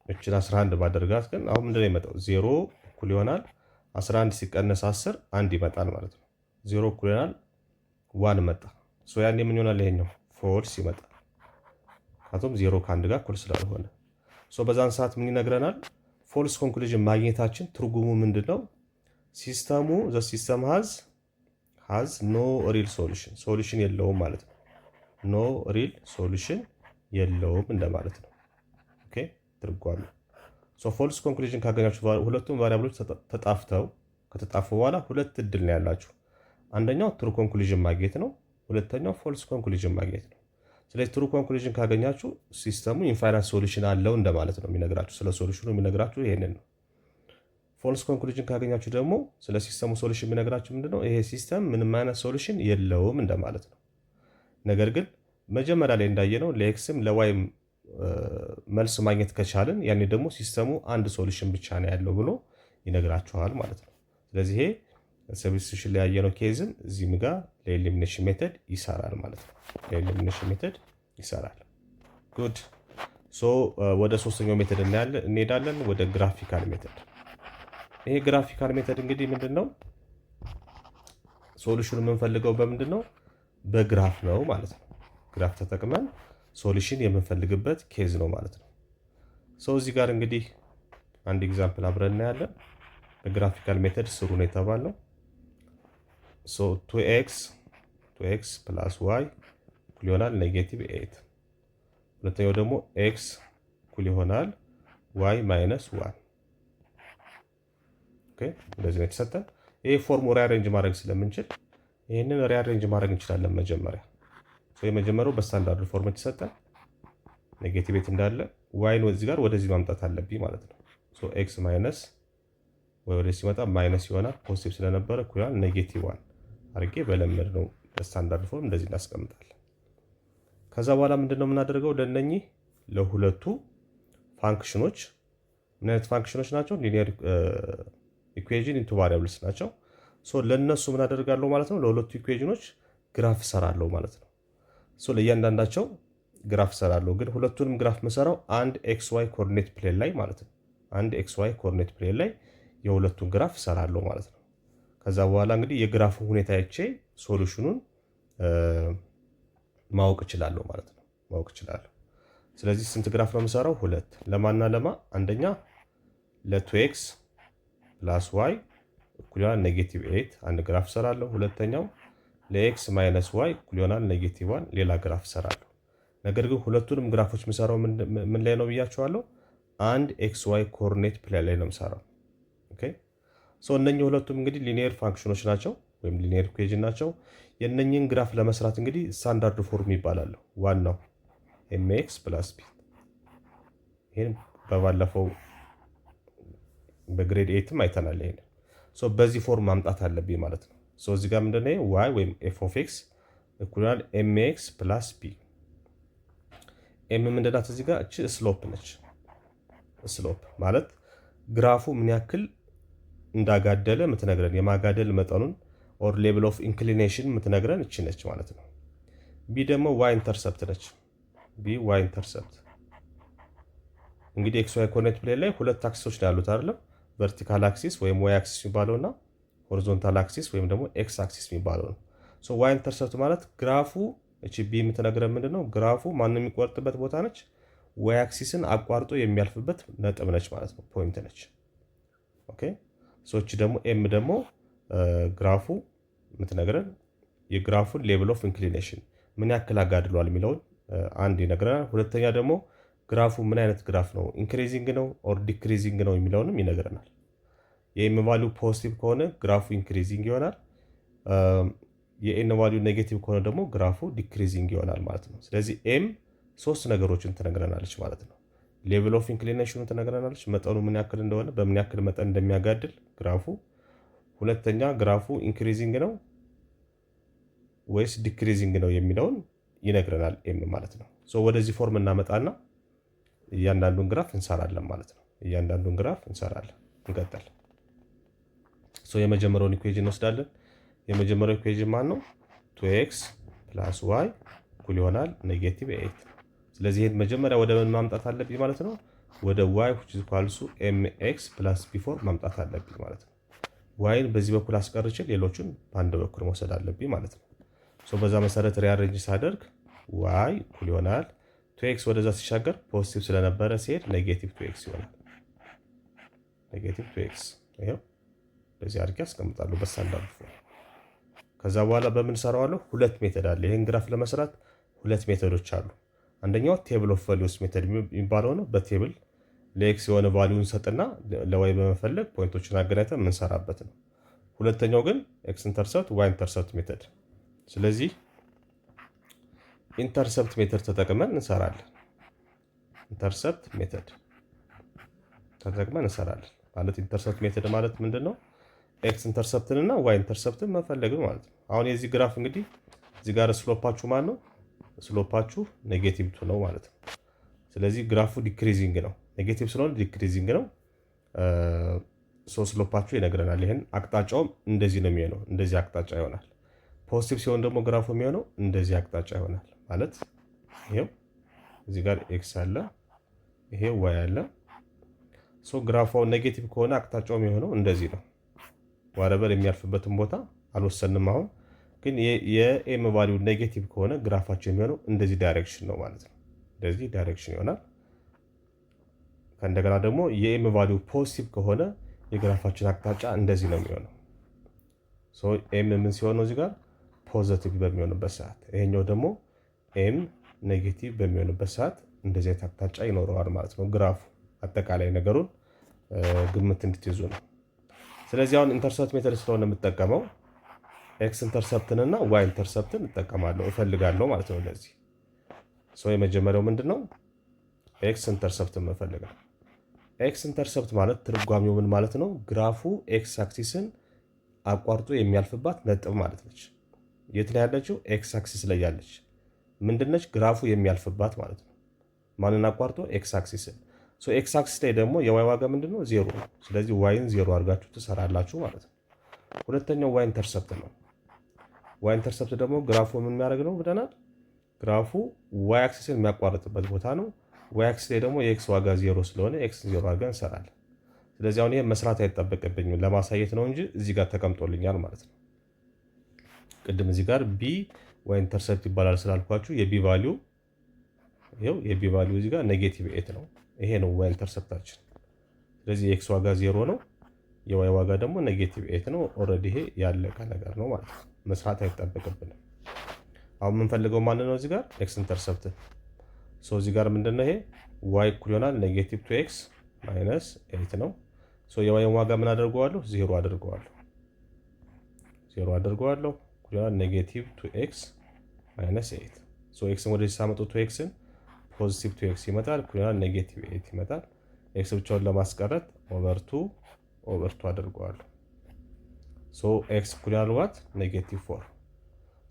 Speaker 1: እችን 11 ባደርጋት ግን አሁን ምንድነው የሚመጣው? 0 እኩል ይሆናል 11 ሲቀነስ 10 አንድ ይመጣል ማለት ነው። 0 እኩል ይሆናል 1 መጣ። ሶ ያኔ ምን ይሆናል? ይሄኛው ፎልስ ይመጣል። ምክንያቱም 0 ከ1 ጋር እኩል ስላልሆነ። ሶ በዛን ሰዓት ምን ይነግረናል? ፎልስ ኮንክሉዥን ማግኘታችን ትርጉሙ ምንድነው? ሲስተሙ ዘ ሲስተም ሃዝ ኖ ሪል ሶሉሽን፣ ሶሉሽን የለውም ማለት ነው። ኖ ሪል ሶሉሽን የለውም እንደማለት ነው። ኦኬ ትርጓሜ። ሶ ፎልስ ኮንክሉዥን ካገኛችሁ ሁለቱም ቫሪያብሎች ተጣፍተው ከተጣፉ በኋላ ሁለት እድል ነው ያላችሁ። አንደኛው ትሩ ኮንክሉዥን ማግኘት ነው። ሁለተኛው ፎልስ ኮንክሉዥን ማግኘት ነው። ስለዚህ ትሩ ኮንክሉዥን ካገኛችሁ ሲስተሙ ኢንፋይናይት ሶሉሽን አለው እንደማለት ነው የሚነግራችሁ። ስለ ሶሉሽኑ የሚነግራችሁ ይሄንን ነው። ፎልስ ኮንክሉዥን ካገኛችሁ ደግሞ ስለ ሲስተሙ ሶሉሽን የሚነግራችሁ ምንድነው? ይሄ ሲስተም ምንም አይነት ሶሉሽን የለውም እንደማለት ነው። ነገር ግን መጀመሪያ ላይ እንዳየነው ለኤክስም ለዋይም መልስ ማግኘት ከቻልን ያኔ ደግሞ ሲስተሙ አንድ ሶሉሽን ብቻ ነው ያለው ብሎ ይነግራችኋል ማለት ነው። ስለዚህ ይሄ ሰብስቲቱሽን ላይ ያየነው ኬዝም እዚህም ጋር ለኤሊሚኔሽን ሜተድ ይሰራል ማለት ነው። ለኤሊሚኔሽን ሜተድ ይሰራል። ጉድ። ሶ ወደ ሶስተኛው ሜተድ እንሄዳለን፣ ወደ ግራፊካል ሜተድ። ይሄ ግራፊካል ሜተድ እንግዲህ ምንድነው? ሶሉሽኑ የምንፈልገው በምንድነው? በግራፍ ነው ማለት ነው። ግራፍ ተጠቅመን ሶሉሽን የምንፈልግበት ኬዝ ነው ማለት ነው። ሶ እዚህ ጋር እንግዲህ አንድ ኤግዛምፕል አብረን እናያለን። በግራፊካል ሜተድ ስሩ ነው የተባለው። ሶ 2x ፕላስ y እኩል ይሆናል -8። ሁለተኛው ደግሞ x እኩል ይሆናል y ማይነስ 1። ኦኬ እንደዚህ ነው የተሰጠን። ይሄ ፎርም ሪአሬንጅ ማድረግ ስለምንችል ይሄንን ሪአሬንጅ ማድረግ እንችላለን መጀመሪያ። ሶ የመጀመሪያው በስታንዳርድ ፎርም የተሰጠን -8 እንዳለ y ነው እዚህ ጋር ወደዚህ ማምጣት አለብኝ ማለት ነው። ሶ x ማይነስ ወይ ወደ ሲመጣ ማይነስ ይሆናል። ፖዚቲቭ ስለነበረ እኩል ይሆናል -1 አድርጌ በለመድ ነው በስታንዳርድ ፎርም እንደዚህ እናስቀምጣለን። ከዛ በኋላ ምንድነው የምናደርገው? ለነኚህ ለሁለቱ ፋንክሽኖች ምን አይነት ፋንክሽኖች ናቸው? ሊኒየር ኢኩዌዥን ኢንቱ ቫሪያብልስ ናቸው። ሶ ለነሱ ምን አደርጋለሁ ማለት ነው? ለሁለቱ ኢኩዌዥኖች ግራፍ ሰራለሁ ማለት ነው። ሶ ለእያንዳንዳቸው ግራፍ ሰራለሁ፣ ግን ሁለቱንም ግራፍ መሰራው አንድ ኤክስ ዋይ ኮኦርዲኔት ፕሌን ላይ ማለት ነው። አንድ ኤክስ ዋይ ኮኦርዲኔት ፕሌን ላይ የሁለቱን ግራፍ ሰራለሁ ማለት ነው። ከዛ በኋላ እንግዲህ የግራፉን ሁኔታ አይቼ ሶሉሽኑን ማወቅ እችላለሁ ማለት ነው። ማወቅ እችላለሁ። ስለዚህ ስንት ግራፍ ነው የምሰራው? ሁለት። ለማና ለማ? አንደኛ ለ2x ፕላስ y እኩል ይሆናል -8 አንድ ግራፍ ሰራለሁ። ሁለተኛው ለx ማይነስ y እኩል ይሆናል -1 ሌላ ግራፍ ሰራለሁ። ነገር ግን ሁለቱንም ግራፎች የምሰራው ምን ላይ ነው ብያቸዋለሁ? አንድ xy ኮኦርዲኔት ፕሌን ላይ ነው የምሰራው። ኦኬ ሶ እነኚህ ሁለቱም እንግዲህ ሊኒየር ፋንክሽኖች ናቸው ወይም ሊኒየር ኢኩዌዥን ናቸው። የእነኚህን ግራፍ ለመስራት እንግዲህ ስታንዳርድ ፎርም ይባላል። ዋናው mx ፕላስ p። ይሄን በባለፈው በግሬድ 8ም አይተናል። ይሄን ሶ በዚህ ፎርም ማምጣት አለብኝ ማለት ነው። ሶ እዚህ ጋር ምንድነው y ወይም f of x እኩል ይሆናል mx ፕላስ p። m ምንድናት? እዚህ ጋር እቺ ስሎፕ ነች። ስሎፕ ማለት ግራፉ ምን ያክል እንዳጋደለ የምትነግረን የማጋደል መጠኑን ኦር ሌቭል ኦፍ ኢንክሊኔሽን የምትነግረን እቺ ነች ማለት ነው። ቢ ደግሞ ዋይ ኢንተርሰፕት ነች። ቢ ዋይ ኢንተርሰፕት እንግዲህ ኤክስ ዋይ ኮኦርዲኔት ፕሌን ላይ ሁለት አክሲሶች ላይ ያሉት አይደለም? ቨርቲካል አክሲስ ወይም ዋይ አክሲስ የሚባለው እና ሆሪዞንታል አክሲስ ወይም ደግሞ ኤክስ አክሲስ የሚባለው ነው። ሶ ዋይ ኢንተርሰፕት ማለት ግራፉ እቺ ቢ የምትነግረን ምንድነው? ግራፉ ማን የሚቆርጥበት ቦታ ነች? ዋይ አክሲስን አቋርጦ የሚያልፍበት ነጥብ ነች ማለት ነው። ፖይንት ነች። ኦኬ ሶ እቺ ደግሞ ኤም ደግሞ ግራፉ የምትነግረን የግራፉን ሌቭል ኦፍ ኢንክሊኔሽን ምን ያክል አጋድሏል የሚለውን አንድ ይነግረናል። ሁለተኛ ደግሞ ግራፉ ምን አይነት ግራፍ ነው፣ ኢንክሪዚንግ ነው ኦር ዲክሪዚንግ ነው የሚለውንም ይነግረናል። የኤም ቫሊዩ ፖዚቲቭ ከሆነ ግራፉ ኢንክሪዚንግ ይሆናል። የኤን ቫሊዩ ኔጌቲቭ ከሆነ ደግሞ ግራፉ ዲክሪዚንግ ይሆናል ማለት ነው። ስለዚህ ኤም ሶስት ነገሮችን ትነግረናለች ማለት ነው። ሌቭል ኦፍ ኢንክሊኔሽኑ ትነግረናለች፣ መጠኑ ምን ያክል እንደሆነ በምን ያክል መጠን እንደሚያጋድል ግራፉ። ሁለተኛ ግራፉ ኢንክሪዚንግ ነው ወይስ ዲክሪዚንግ ነው የሚለውን ይነግረናል ኤም ማለት ነው። ወደዚህ ፎርም እናመጣና እያንዳንዱን ግራፍ እንሰራለን ማለት ነው። እያንዳንዱን ግራፍ እንሰራለን። እንቀጥል። የመጀመሪያውን ኢኩዌዥን እንወስዳለን። የመጀመሪያው ኢኩዌዥን ማን ነው? 2x + y እኩል ይሆናል -8። ስለዚህ ይሄን መጀመሪያ ወደ ምን ማምጣት አለብኝ ማለት ነው? ወደ y mx + b4 ማምጣት አለብኝ ማለት ነው። yን በዚህ በኩል አስቀርቼ ሌሎቹን በአንድ በኩል መውሰድ አለብኝ ማለት ነው። በዛ መሰረት ሪአሬንጅ ሳደርግ y እኩል ይሆናል 2x ወደዛ ሲሻገር ፖዚቲቭ ስለነበረ ሲሄድ -2x ይሆናል። -2x ይሄው በዚህ አድርጌ አስቀምጣለሁ በስታንዳርድ ፎርም። ከዛ በኋላ በምን ሰራዋለሁ? ሁለት ሜተድ አለ። ይሄን ግራፍ ለመስራት ሁለት ሜተዶች አሉ። አንደኛው ቴብል ኦፍ ቫልዩስ ሜተድ የሚባለው ነው። በቴብል ለኤክስ የሆነ ቫልዩን ሰጥና ለዋይ በመፈለግ ፖይንቶችን አገናኝተን የምንሰራበት ነው። ሁለተኛው ግን ኤክስ ኢንተርሰፕት ዋይ ኢንተርሰፕት ሜተድ። ስለዚህ ኢንተርሰፕት ሜተድ ተጠቅመን እንሰራለን። ኢንተርሰፕት ሜተድ ተጠቅመን እንሰራለን ማለት ኢንተርሰፕት ሜተድ ማለት ምንድነው? ኤክስ ኢንተርሰፕትን እና ዋይ ኢንተርሰፕትን መፈለግ ማለት ነው። አሁን የዚህ ግራፍ እንግዲህ እዚህ ጋር ስሎፓችሁ ማን ነው? ስሎፓችሁ ኔጌቲቭ ነው ማለት ነው። ስለዚህ ግራፉ ዲክሪዚንግ ነው። ኔጌቲቭ ስለሆነ ዲክሪዚንግ ነው። ስሎፓችሁ ይነግረናል። ይሄን አቅጣጫውም እንደዚህ ነው የሚሆነው፣ እንደዚህ አቅጣጫ ይሆናል። ፖዚቲቭ ሲሆን ደግሞ ግራፉ የሚሆነው እንደዚህ አቅጣጫ ይሆናል ማለት ይሄው እዚህ ጋር ኤክስ አለ፣ ይሄ ዋይ አለ። ግራፋው ኔጌቲቭ ከሆነ አቅጣጫው የሚሆነው እንደዚህ ነው። ዋረበር የሚያልፍበትን ቦታ አልወሰንም። አሁን ግን የኤም ቫልዩ ኔጌቲቭ ከሆነ ግራፋቸው የሚሆነው እንደዚህ ዳይሬክሽን ነው ማለት ነው። እንደዚህ ዳይሬክሽን ይሆናል። ከእንደገና ደግሞ የኤም ቫልዩ ፖዚቲቭ ከሆነ የግራፋችን አቅጣጫ እንደዚህ ነው የሚሆነው። ኤም ምን ሲሆን ነው? እዚህ ጋር ፖዚቲቭ በሚሆንበት ሰዓት፣ ይሄኛው ደግሞ ኤም ኔጌቲቭ በሚሆንበት ሰዓት እንደዚህ አይነት አቅጣጫ ይኖረዋል ማለት ነው። ግራፉ አጠቃላይ ነገሩን ግምት እንድትይዙ ነው። ስለዚህ አሁን ኢንተርሰፕት ሜተድ ስለሆነ የምጠቀመው ኤክስ ኢንተርሰፕትን እና ዋይ ኢንተርሰፕትን እጠቀማለሁ እፈልጋለሁ ማለት ነው። ለዚህ የመጀመሪያው ምንድነው? ኤክስ ኢንተርሰፕትን መፈለግ ነው። ኤክስ ኢንተርሰፕት ማለት ትርጓሜው ምን ማለት ነው? ግራፉ ኤክስ አክሲስን አቋርጦ የሚያልፍባት ነጥብ ማለት ነች። የት ላይ ያለችው? ኤክስ አክሲስ ላይ ያለች ምንድነች? ግራፉ የሚያልፍባት ማለት ነው። ማንን አቋርጦ? ኤክስ አክሲስን። ኤክስ አክሲስ ላይ ደግሞ የዋይ ዋጋ ምንድነው? ዜሮ ነው። ስለዚህ ዋይን ዜሮ አድርጋችሁ ትሰራላችሁ ማለት ነው። ሁለተኛው ዋይ ኢንተርሰፕት ነው። ዋይ ኢንተርሰፕት ደግሞ ግራፉ ምን የሚያደርግ ነው ብለናል? ግራፉ ዋይ አክሲስን የሚያቋርጥበት ቦታ ነው። ዋይ አክሲስ ላይ ደግሞ የኤክስ ዋጋ ዜሮ ስለሆነ ኤክስ ዜሮ አድርገን እንሰራለን። ስለዚህ አሁን ይሄ መስራት አይጠበቅብኝም ለማሳየት ነው እንጂ እዚህ ጋር ተቀምጦልኛል ማለት ነው። ቅድም እዚህ ጋር ቢ ዋይ ኢንተርሰፕት ይባላል ስላልኳችሁ የቢ ቫልዩ ይሄው የቢ ቫልዩ እዚህ ጋር -8 ነው። ይሄ ነው ዋይ ኢንተርሰፕታችን። ስለዚህ የኤክስ ዋጋ ዜሮ ነው፣ የዋይ ዋጋ ደግሞ -8 ነው። ኦልሬዲ ይሄ ያለቀ ነገር ነው ማለት ነው። መስራት አይጠበቅብንም። አሁን የምንፈልገው ማንን ነው? እዚህ ጋር ኤክስ ኢንተርሰፕት። እዚህ ጋር ምንድነው ይሄ ዋይ እኩል ይሆናል -2x - 8 ነው። የዋይን ዋጋ ምን አደርገዋለሁ? ዜሮ አደርገዋለሁ። እኩል ይሆናል -2x - 8። ኤክስን ወደዚህ ሳመጡ 2xን ፖዚቲቭ 2x ይመጣል፣ እኩል ይሆናል -8 ይመጣል። ኤክስ ብቻውን ለማስቀረት ኦቨር 2 አደርገዋለሁ። ኤክስ እኩል ይሆናል ዋት? -4።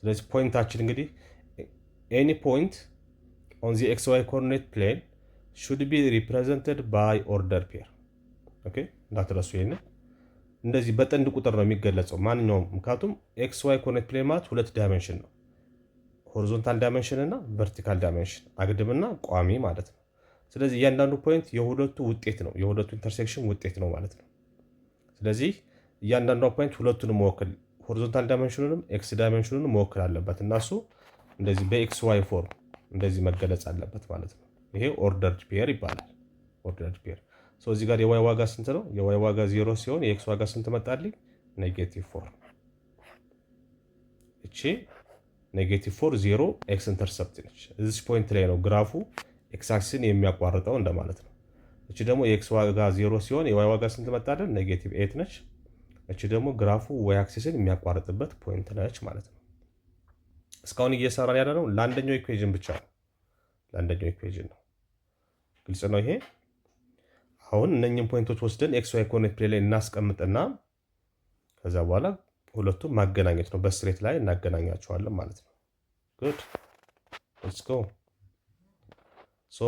Speaker 1: ስለዚህ ፖይንታችን እንግዲህ ኤኒ ፖይንት ኦን ዚ ኤክስ ዋይ ኮኦርዲኔት ፕሌን ሹድ ቢ ሪፕሬዘንትድ ባይ ኦርደር ፔር። ኦኬ እንዳትረሱ። ይሄንን እንደዚህ በጥንድ ቁጥር ነው የሚገለጸው ማንኛውም። ምክንያቱም ኤክስ ዋይ ኮኦርዲኔት ፕሌን ማለት ሁለት ዳይሜንሽን ነው፣ ሆሪዞንታል ዳይሜንሽን እና ቨርቲካል ዳይሜንሽን፣ አግድምና ቋሚ ማለት ነው። ስለዚህ እያንዳንዱ ፖይንት የሁለቱ ውጤት ነው፣ የሁለቱ ኢንተርሴክሽን ውጤት ነው ማለት ነው። ስለዚህ እያንዳንዷ ፖይንት ሁለቱንም መወከል፣ ሆሪዞንታል ዳይሜንሽኑንም ኤክስ ዳይሜንሽኑንም መወከል አለበት እና እሱ እንደዚህ በኤክስ ዋይ ፎርም እንደዚህ መገለጽ አለበት ማለት ነው። ይሄ ኦርደርድ ፔር ይባላል። ኦርደርድ ፔር። እዚህ ጋር የዋይ ዋጋ ስንት ነው? የዋይ ዋጋ 0 ሲሆን የኤክስ ዋጋ ስንት መጣልኝ? -4። እቺ -4 0 ኤክስ ኢንተርሰፕት ነች። እዚህ ፖይንት ላይ ነው ግራፉ ኤክስ አክሲስን የሚያቋርጠው እንደማለት ነው። እቺ ደግሞ የኤክስ ዋጋ 0 ሲሆን የዋይ ዋጋ ስንት መጣለን? ኔጌቲቭ 8 ነች። እቺ ደግሞ ግራፉ ዋይ አክሲስን የሚያቋርጥበት ፖይንት ነች ማለት ነው። እስካሁን እየሰራን ያለ ነው ለአንደኛው ኢኩዌዥን ብቻ ነው። ለአንደኛው ኢኩዌዥን ነው። ግልጽ ነው ይሄ። አሁን እነኝህን ፖይንቶች ወስደን ኤክስ ዋይ ኮኦርዲኔት ፕሌን ላይ እናስቀምጥና ከዛ በኋላ ሁለቱም ማገናኘት ነው። በስትሬት ላይ እናገናኛቸዋለን ማለት ነው። ጉድ ሌትስ ጎ። ሶ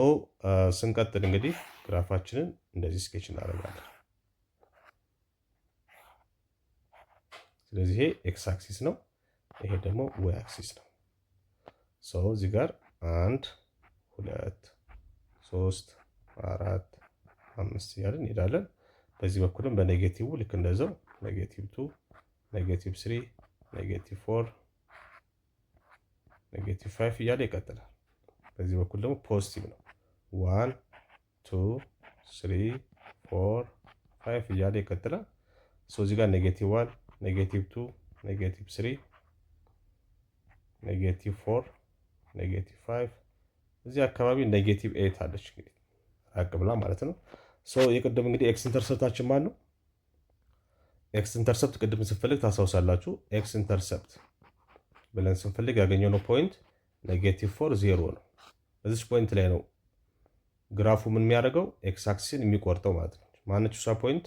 Speaker 1: ስንቀጥል እንግዲህ ግራፋችንን እንደዚህ ስኬች እናደርጋለን። ስለዚህ ይሄ ኤክስ አክሲስ ነው፣ ይሄ ደግሞ ዋይ አክሲስ ነው። ሶ እዚህ ጋር 1 2 3 4 5 እያለን እንሄዳለን። በዚህ በኩልም በኔጌቲቭ ልክ እንደዛው ኔጌቲቭ 2 ኔጌቲቭ 3 ኔጌቲቭ 4 ኔጌቲቭ 5 እያለ ይቀጥላል። በዚህ በኩል ደግሞ ፖዚቲቭ ነው 1 2 3 4 5 እያለ ይቀጥላል። ሶ እዚህ ጋር ኔጌቲቭ 1 ኔጌቲቭ 2 ኔጌቲቭ 3 ኔጌቲቭ 4 ኔጌቲቭ 5 እዚህ አካባቢ ኔጌቲቭ 8 አለች እንግዲህ ራቅ ብላ ማለት ነው። ሶ የቅድም እንግዲህ ኤክስ ኢንተርሰፕታችን ማን ነው? ኤክስ ኢንተርሰፕት ቅድም ስንፈልግ ታስታውሳላችሁ። ኤክስ ኢንተርሰፕት ብለን ስንፈልግ ያገኘነው ፖይንት ኔጌቲቭ 4 0 ነው። እዚች ፖይንት ላይ ነው ግራፉ ምን የሚያደርገው ኤክስ አክሲስን የሚቆርጠው ማለት ነው። ማነች እሷ ፖይንት?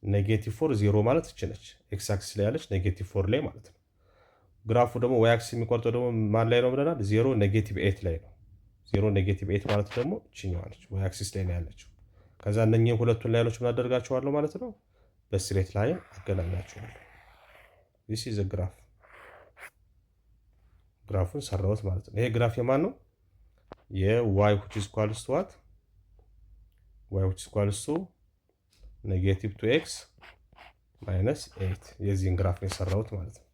Speaker 1: ኔጌቲቭ 4 0 ማለት እች ነች። ኤክስ አክሲስ ላይ ያለች ኔጌቲቭ 4 ላይ ማለት ነው። ግራፉ ደግሞ ዋይ አክሲስ የሚቆርጠው ደግሞ ማን ላይ ነው ብለናል? 0 ኔጌቲቭ 8 ላይ ነው። 0 ኔጌቲቭ 8 ማለት ደግሞ እችኛዋ ነች፣ ዋይ አክሲስ ላይ ነው ያለችው። ከዛ እነኚህን ሁለቱን ላይኖች ምን አደርጋቸዋለሁ ማለት ነው? በስትሬት ላይን አገናኛቸዋለሁ። ዲስ ኢዝ ግራፍ። ግራፉን ሰራሁት ማለት ነው። ይሄ ግራፍ የማን ነው? የዋይ which is equals to what? ዋይ which is equals to ኔጌቲቭ 2x ማይነስ 8 የዚህን ግራፍ ነው የሰራሁት ማለት ነው።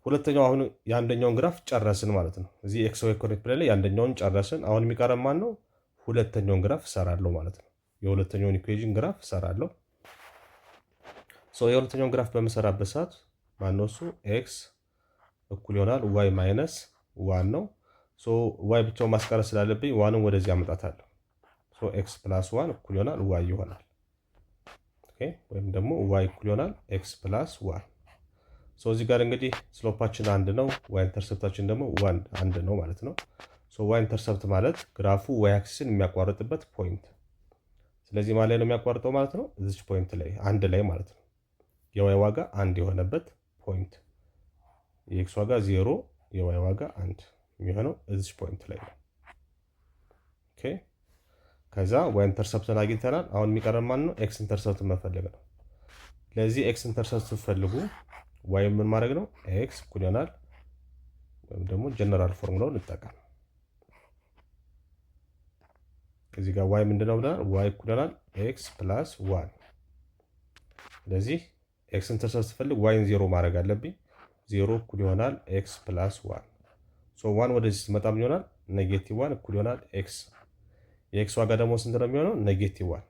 Speaker 1: ሁለተኛው አሁን የአንደኛውን ግራፍ ጨረስን ማለት ነው። እዚህ ኤክስ ዋይ ኮኦርዲኔት ፕሌን ላይ የአንደኛውን ጨረስን። አሁን የሚቀረን ማን ነው? ሁለተኛውን ግራፍ እሰራለሁ ማለት ነው። የሁለተኛውን ኢኩዌዥን ግራፍ እሰራለሁ። ሶ የሁለተኛውን ግራፍ በምሰራበት ሰዓት ማነው እሱ? ኤክስ እኩል ይሆናል ዋይ ማይነስ ዋን ነው። ሶ ዋይ ብቻውን ማስቀረት ስላለብኝ ዋንን ወደዚህ አመጣታለሁ። ሶ ኤክስ ፕላስ ዋን እኩል ይሆናል ዋይ ይሆናል። ኦኬ፣ ወይም ደግሞ ዋይ እኩል ይሆናል ኤክስ ፕላስ ዋን። ሶ እዚህ ጋር እንግዲህ ስሎፓችን አንድ ነው፣ ዋይ ኢንተርሰፕታችን ደግሞ አንድ ነው ማለት ነው። ሶ ዋይ ኢንተርሰፕት ማለት ግራፉ ዋይ አክሲስን የሚያቋርጥበት ፖይንት። ስለዚህ ማለት ነው የሚያቋርጠው ማለት ነው እዚች ፖይንት ላይ አንድ ላይ ማለት ነው። የዋይ ዋጋ አንድ የሆነበት ፖይንት፣ የኤክስ ዋጋ 0 የዋይ ዋጋ አንድ የሚሆነው እዚች ፖይንት ላይ ነው። ኦኬ፣ ከዛ ዋይ ኢንተርሰፕትን አግኝተናል። አሁን የሚቀረን ማን ነው? ኤክስ ኢንተርሰፕትን መፈለግ ነው። ለዚህ ኤክስ ኢንተርሰፕት ስትፈልጉ ዋይ ምን ማድረግ ነው? ኤክስ እኩል ይሆናል ወይም ደግሞ ጀነራል ፎርሙላውን እንጠቀም። እዚህ ጋር ዋይ ምንድነው ብለናል? ዋይ እኩል ይሆናል ኤክስ ፕላስ ዋን። ስለዚህ ኤክስ ኢንተርሰፕት ስትፈልግ ዋይን 0 ማድረግ አለብኝ። 0 እኩል ይሆናል ኤክስ ፕላስ ዋን። ሶ ዋን ወደዚህ ስትመጣ ምን ይሆናል? ኔጌቲቭ ዋን እኩል ይሆናል ኤክስ። የኤክስ ዋጋ ደግሞ ስንት ነው የሚሆነው? ኔጌቲቭ ዋን።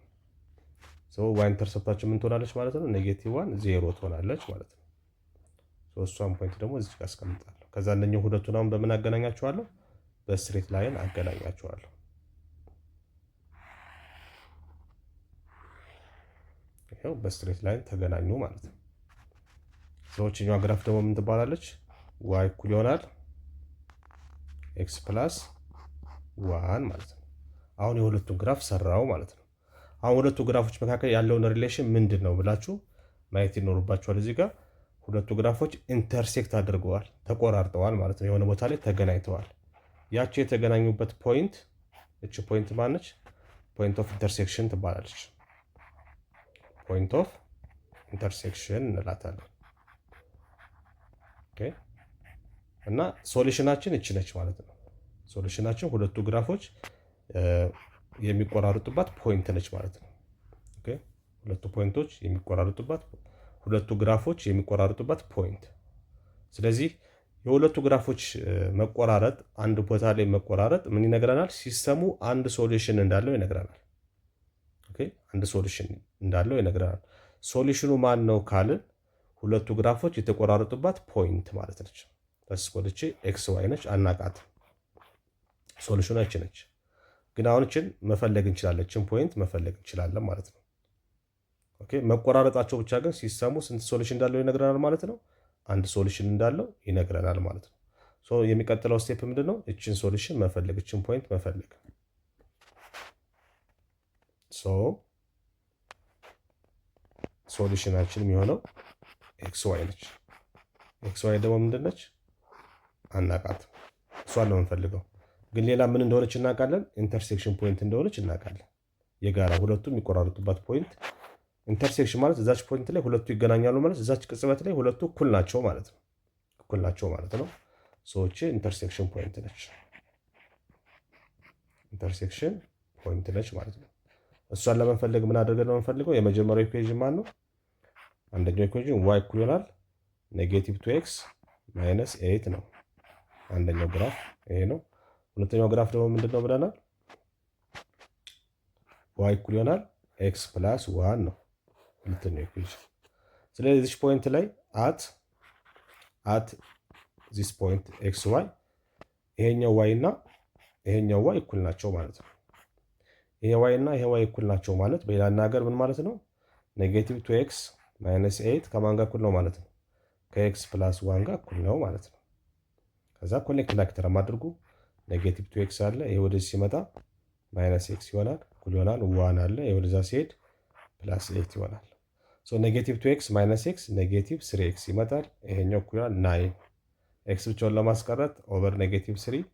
Speaker 1: ሶ ዋይ ኢንተርሰፕታችን ምን ትሆናለች ማለት ነው? ኔጌቲቭ ዋን 0 ትሆናለች ማለት ነው። እሷን ፖይንት ደግሞ እዚህ ጋር አስቀምጣለሁ። ከዛ እነኚህ ሁለቱን አሁን በምን አገናኛቸዋለሁ? በስትሬት ላይን አገናኛቸዋለሁ። ይሄው በስትሬት ላይን ተገናኙ ማለት ነው። ሰዎችኛዋ ግራፍ ደግሞ ምን ትባላለች? ዋይ እኩል ይሆናል ኤክስ ፕላስ ዋን ማለት ነው። አሁን የሁለቱን ግራፍ ሰራው ማለት ነው። አሁን ሁለቱ ግራፎች መካከል ያለውን ሪሌሽን ምንድን ነው ብላችሁ ማየት ይኖርባችኋል። እዚህ ጋር ሁለቱ ግራፎች ኢንተርሴክት አድርገዋል፣ ተቆራርጠዋል ማለት ነው። የሆነ ቦታ ላይ ተገናኝተዋል። ያቸው የተገናኙበት ፖይንት እቺ ፖይንት ማነች? ፖይንት ኦፍ ኢንተርሴክሽን ትባላለች። ፖይንት ኦፍ ኢንተርሴክሽን እንላታለን። ኦኬ፣ እና ሶሉሽናችን እቺ ነች ማለት ነው። ሶሉሽናችን ሁለቱ ግራፎች የሚቆራረጡባት ፖይንት ነች ማለት ነው። ኦኬ፣ ሁለቱ ፖይንቶች የሚቆራረጡባት፣ ሁለቱ ግራፎች የሚቆራረጡባት ፖይንት። ስለዚህ የሁለቱ ግራፎች መቆራረጥ፣ አንድ ቦታ ላይ መቆራረጥ ምን ይነግረናል? ሲስተሙ አንድ ሶሉሽን እንዳለው ይነግረናል። ኦኬ፣ አንድ ሶሉሽን እንዳለው ይነግረናል። ሶሉሽኑ ማን ነው ካልን ሁለቱ ግራፎች የተቆራረጡባት ፖይንት ማለት ነች። ለስኮልቼ ኤክስ ዋይ ነች፣ አናቃት። ሶሉሽናችን ነች። ግን አሁን እችን መፈለግ እንችላለን፣ እችን ፖይንት መፈለግ እንችላለን ማለት ነው። ኦኬ መቆራረጣቸው ብቻ ግን ሲስተሙ ስንት ሶሉሽን እንዳለው ይነግረናል ማለት ነው። አንድ ሶሉሽን እንዳለው ይነግረናል ማለት ነው። ሶ የሚቀጥለው ስቴፕ ምንድነው? እችን ሶሉሽን መፈለግ፣ እችን ፖይንት መፈለግ። ሶ ሶሉሽናችን የሚሆነው ኤክስ ዋይ ነች። ኤክስ ዋይ ደግሞ ምንድን ነች? አናቃት። እሷን ነው የምንፈልገው። ግን ሌላ ምን እንደሆነች እናውቃለን። ኢንተርሴክሽን ፖይንት እንደሆነች እናውቃለን። የጋራ ሁለቱ የሚቆራረጡባት ፖይንት ኢንተርሴክሽን ማለት እዛች ፖይንት ላይ ሁለቱ ይገናኛሉ ማለት እዛች ቅጽበት ላይ ሁለቱ እኩል ናቸው ማለት ነው። እኩል ናቸው ማለት ነው። ሰዎች ኢንተርሴክሽን ፖይንት ነች። ኢንተርሴክሽን ፖይንት ነች ማለት ነው። እሷን ለመፈለግ ምን አድርገን ነው የምንፈልገው? የመጀመሪያው ኢኩዌዥን ማን ነው? አንደኛው ኢኩዌዥን ዋይ እኩል ይሆናል ኔጌቲቭ 2x ማይነስ 8 ነው። አንደኛው ግራፍ ይሄ ነው። ሁለተኛው ግራፍ ደግሞ ምንድነው ብለናል? ዋይ እኩል ይሆናል ኤክስ ፕላስ 1 ነው ሁለተኛው ኢኩዌሽን። ስለዚህ እዚህ ፖይንት ላይ አት ዚስ ፖይንት ኤክስ ዋይ ይሄኛው ዋይ እና ይሄኛው ዋይ እኩል ናቸው ማለት ነው። ይሄ ዋይ እና ይሄ ዋይ እኩል ናቸው ማለት በሌላ አነጋገር ምን ማለት ነው? ኔጌቲቭ 2x ማይነስ 8 ከማን ጋር እኩል ነው ማለት ነው? ከኤክስ ፕላስ 1 ጋር እኩል ነው ማለት ነው። ከዛ ኮኔክት ላይክ ተረም አድርጉ። ኔጌቲቭ 2x አለ፣ ይሄ ወደዚህ ሲመጣ ማይነስ ኤክስ ይሆናል፣ እኩል ይሆናል 1 አለ፣ ይሄ ወደዛ ሲሄድ ፕላስ 8 ይሆናል። ሶ ኔጌቲቭ 2x ማይነስ ኤክስ ኔጌቲቭ 3x ይመጣል፣ ይሄኛው እኩል ይሆናል 9። ኤክስ ብቻውን ለማስቀረት ኦቨር ኔጌቲቭ 3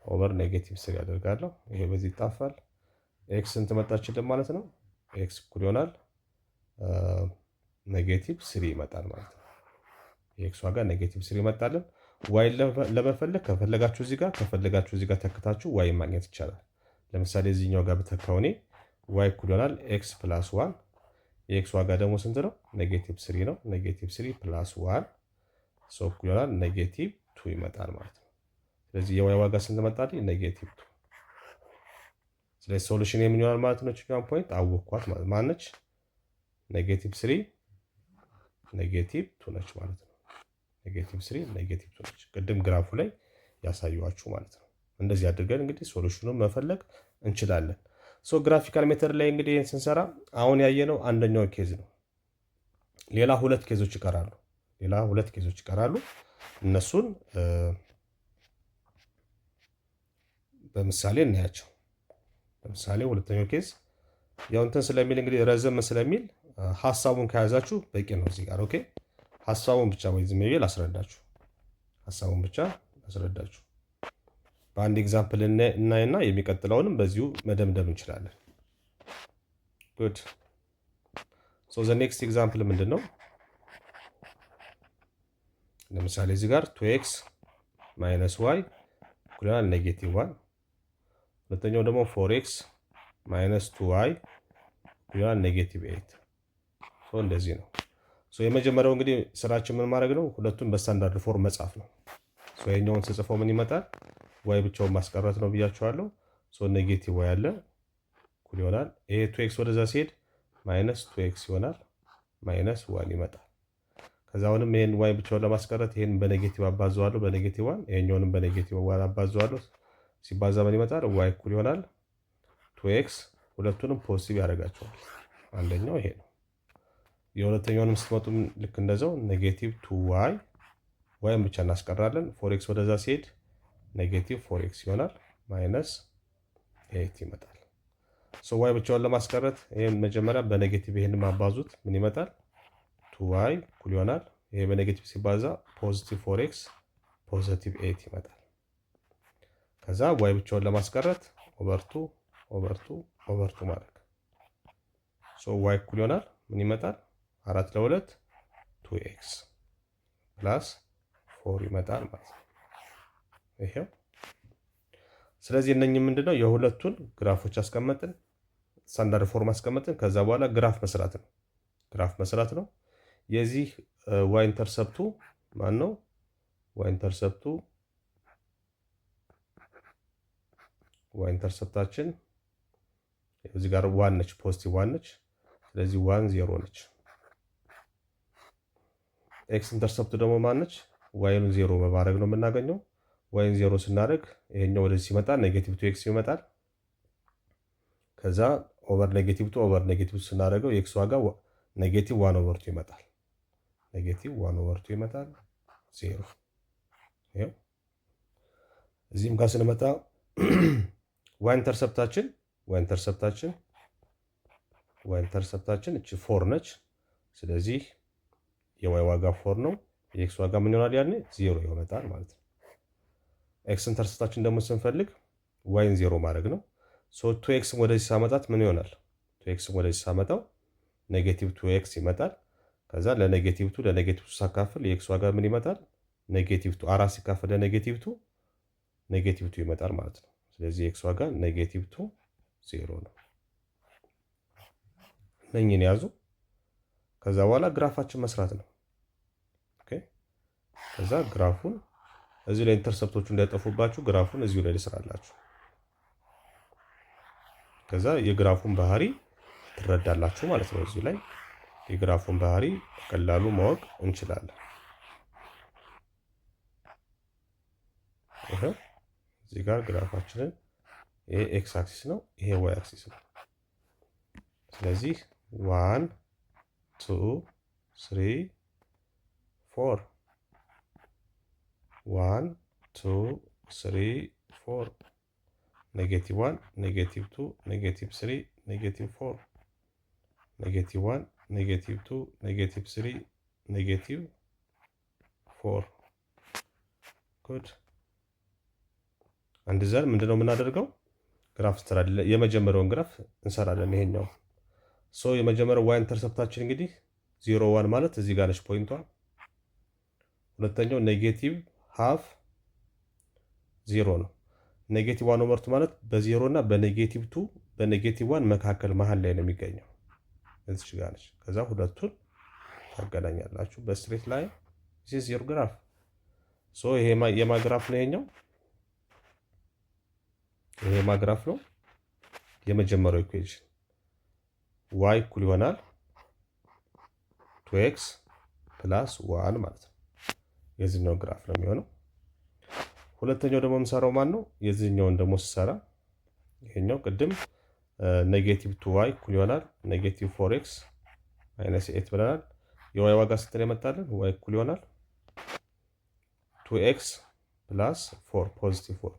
Speaker 1: ኦቨር ኔጌቲቭ 3 ያደርጋለሁ። ይሄ በዚህ ይጣፋል። ኤክስ ስንት መጣችልን ማለት ነው? ኤክስ እኩል ይሆናል ኔጌቲቭ 3 ይመጣል ማለት ነው። የኤክስ ዋጋ ኔጌቲቭ 3 ይመጣልን። ዋይ ለመፈለግ ከፈለጋችሁ እዚህ ጋር ከፈለጋችሁ እዚህ ጋር ተክታችሁ ዋይ ማግኘት ይቻላል። ለምሳሌ እዚህኛው ጋር ብተካው እኔ ዋይ እኩል ይሆናል ኤክስ ፕላስ 1። የኤክስ ዋጋ ደግሞ ስንት ነው? ኔጌቲቭ 3 ነው። ኔጌቲቭ 3 ፕላስ 1 ሰው እኩል ይሆናል ኔጌቲቭ 2 ይመጣል ማለት ነው። ስለዚህ የዋይ ዋጋ ስንት መጣልኝ? ኔጌቲቭ 2። ስለዚህ ሶሉሽን የምን ይሆናል ማለት ነው? ችኛውን ፖይንት አወኳት ማለት ማነች? ኔጌቲቭ 3 ኔጌቲቭ 2 ነች ማለት ነው። ኔጌቲቭ 3 ኔጌቲቭ 2 ነች። ቅድም ግራፉ ላይ ያሳዩዋችሁ ማለት ነው። እንደዚህ አድርገን እንግዲህ ሶሉሽኑን መፈለግ እንችላለን። ሶ ግራፊካል ሜተድ ላይ እንግዲህ ይህን ስንሰራ አሁን ያየነው አንደኛው ኬዝ ነው። ሌላ ሁለት ኬዞች ይቀራሉ። እነሱን በምሳሌ እናያቸው። ለምሳሌ ሁለተኛው ኬዝ ያው እንትን ስለሚል እንግዲህ ረዘም ስለሚል ሐሳቡን ከያዛችሁ በቂ ነው እዚህ ጋር ኦኬ። ሐሳቡን ብቻ ወይ ዝም ብዬ ላስረዳችሁ። በአንድ ኤግዛምፕል እናይና የሚቀጥለውንም በዚሁ መደምደም እንችላለን። ጉድ ሶ ዘ ኔክስት ኤግዛምፕል ምንድነው? ለምሳሌ እዚህ ጋር 2x ማይነስ y እኩል ይሆናል ኔጌቲቭ 1። ሁለተኛው ደግሞ 4x ማይነስ 2y እኩል ይሆናል ኔጌቲቭ 8። ሶ እንደዚህ ነው። ሶ የመጀመሪያው እንግዲህ ስራችን ምን ማድረግ ነው? ሁለቱን በስታንዳርድ ፎርም መጻፍ ነው። ሶ ይሄኛውን ስጽፈው ምን ይመጣል? ዋይ ብቻውን ማስቀረት ነው ብያችኋለሁ። ሶ ኔጌቲቭ ዋይ አለ እኩል ይሆናል ይሄ 2x ወደዛ ሲሄድ ማይነስ 2x ይሆናል ማይነስ 1 ይመጣል። ከዛ አሁንም ይሄን ዋይ ብቻውን ለማስቀረት ይሄን በኔጌቲቭ አባዛዋለሁ በኔጌቲቭ 1 ይሄኛውንም በኔጌቲቭ 1 አባዛዋለሁ። ሲባዛ ምን ይመጣል? ዋይ እኩል ይሆናል 2x ሁለቱንም ፖዚቲቭ ያደርጋቸዋል። አንደኛው ይሄ ነው። የሁለተኛውንም ስትመጡ ልክ እንደዛው ኔጌቲቭ 2y ዋይም ብቻ እናስቀራለን። 4x ወደዛ ሲሄድ ኔጌቲቭ 4x ይሆናል ማይነስ 8 ይመጣል። ሶ ዋይ ብቻውን ለማስቀረት ይሄን መጀመሪያ በኔጌቲቭ ይሄን ማባዙት ምን ይመጣል? 2y እኩል ይሆናል ይሄ በኔጌቲቭ ሲባዛ ፖዚቲቭ 4x ፖዚቲቭ 8 ይመጣል። ከዛ ዋይ ብቻውን ለማስቀረት ኦቨር 2 ማድረግ ሶ ዋይ እኩል ይሆናል ምን ይመጣል? 4 ለ2 2x ፕላስ 4 ይመጣል ማለት ነው። ይሄው ስለዚህ እነኚህ ምንድነው የሁለቱን ግራፎች አስቀመጥን፣ ስታንዳርድ ፎርም አስቀመጥን። ከዛ በኋላ ግራፍ መስራት ነው። የዚህ ዋይ ኢንተርሰፕቱ ማን ነው? ዋይ ኢንተርሰፕታችን እዚህ ጋር 1 ነች፣ ፖዚቲቭ 1 ነች። ስለዚህ 1 0 ነች። ኤክስ ኢንተርሰፕቱ ደግሞ ማን ነች? ዋይን 0 በማድረግ ነው የምናገኘው። ዋይን 0 ስናደርግ ይሄኛው ወደዚህ ሲመጣ ኔጌቲቭ 2x ይመጣል። ከዛ ኦቨር ኔጌቲቭ 2 ኦቨር ኔጌቲቭ 2 ስናደርገው የኤክስ ዋጋ ኔጌቲቭ 1/2 ይመጣል። ኔጌቲቭ 1/2 ይመጣል 0። ይሄው እዚህም ጋር ስንመጣ ዋይ ኢንተርሰፕታችን እቺ 4 ነች። ስለዚህ የዋይ ዋጋ 4 ነው። የኤክስ ዋጋ ምን ይሆናል? ያኔ 0 ይሆናል ማለት ነው። ኤክስ ኢንተርሰፕታችን ደግሞ ስንፈልግ ዋይን 0 ማድረግ ነው። ሶ 2x ወደዚህ ሳመጣት ምን ይሆናል? 2x ወደዚህ ሳመጣው ኔጌቲቭ 2x ይመጣል። ከዛ ለኔጌቲቭ 2 ለኔጌቲቭ 2 ሳካፍል የኤክስ ዋጋ ምን ይመጣል? ኔጌቲቭ 2 4 ሲካፈል ለኔጌቲቭ 2 ኔጌቲቭ 2 ይመጣል ማለት ነው። ስለዚህ የኤክስ ዋጋ ኔጌቲቭ 2 0 ነው። እነኝን ያዙ። ከዛ በኋላ ግራፋችን መስራት ነው። ኦኬ። ከዛ ግራፉን እዚህ ላይ ኢንተርሰፕቶቹ እንዳይጠፉባችሁ ግራፉን እዚሁ ላይ ልስራላችሁ። ከዛ የግራፉን ባህሪ ትረዳላችሁ ማለት ነው። እዚህ ላይ የግራፉን ባህሪ በቀላሉ ማወቅ እንችላለን። ይሄ እዚህ ጋር ግራፋችንን ይሄ ኤክስ አክሲስ ነው፣ ይሄ ዋይ አክሲስ ነው። ስለዚህ 1 2 3 4 1 2 3 4 ኔጌቲቭ 1 ኔጌቲቭ 2 ኔጌቲቭ 3 ኔጌቲቭ 4 ኔጌቲቭ 1 ኔጌቲቭ 2 ኔጌቲቭ 3 ኔጌቲቭ 4 ጉድ። አንድ ዘር ምንድነው የምናደርገው? ግራፍ እንሰራለን። የመጀመሪያውን ግራፍ እንሰራለን። ይሄኛው ሶ የመጀመሪያው ዋይ ኢንተርሰፕታችን እንግዲህ 0 1 ማለት እዚህ ጋር ነች ፖይንቷ። ሁለተኛው ኔጌቲቭ ሃፍ 0 ነው። ኔጌቲቭ 1/2 ማለት በ0 እና በኔጌቲቭ 2 በኔጌቲቭ 1 መካከል መሃል ላይ ነው የሚገኘው። እዚህ ጋር ነች። ከዛ ሁለቱን ታገናኛላችሁ በስትሬት ላይ this is your graph። ሶ ይሄ የማግራፍ ነው። ይሄ ማግራፍ ነው። የመጀመሪያው ኢኩዌሽን y እኩል ይሆናል 2x + 1 ማለት ነው። የዚህኛው ግራፍ ነው የሚሆነው። ሁለተኛው ደግሞ የምሰራው ማን ነው? የዚህኛውን ደግሞ ስሰራ ይሄኛው ቅድም ኔጌቲቭ 2y እኩል ይሆናል ኔጌቲቭ 4x - 8 ብለናል። የy ዋጋ ስንት ነው የመጣልን? y እኩል ይሆናል 2x + 4 ፖዚቲቭ 4።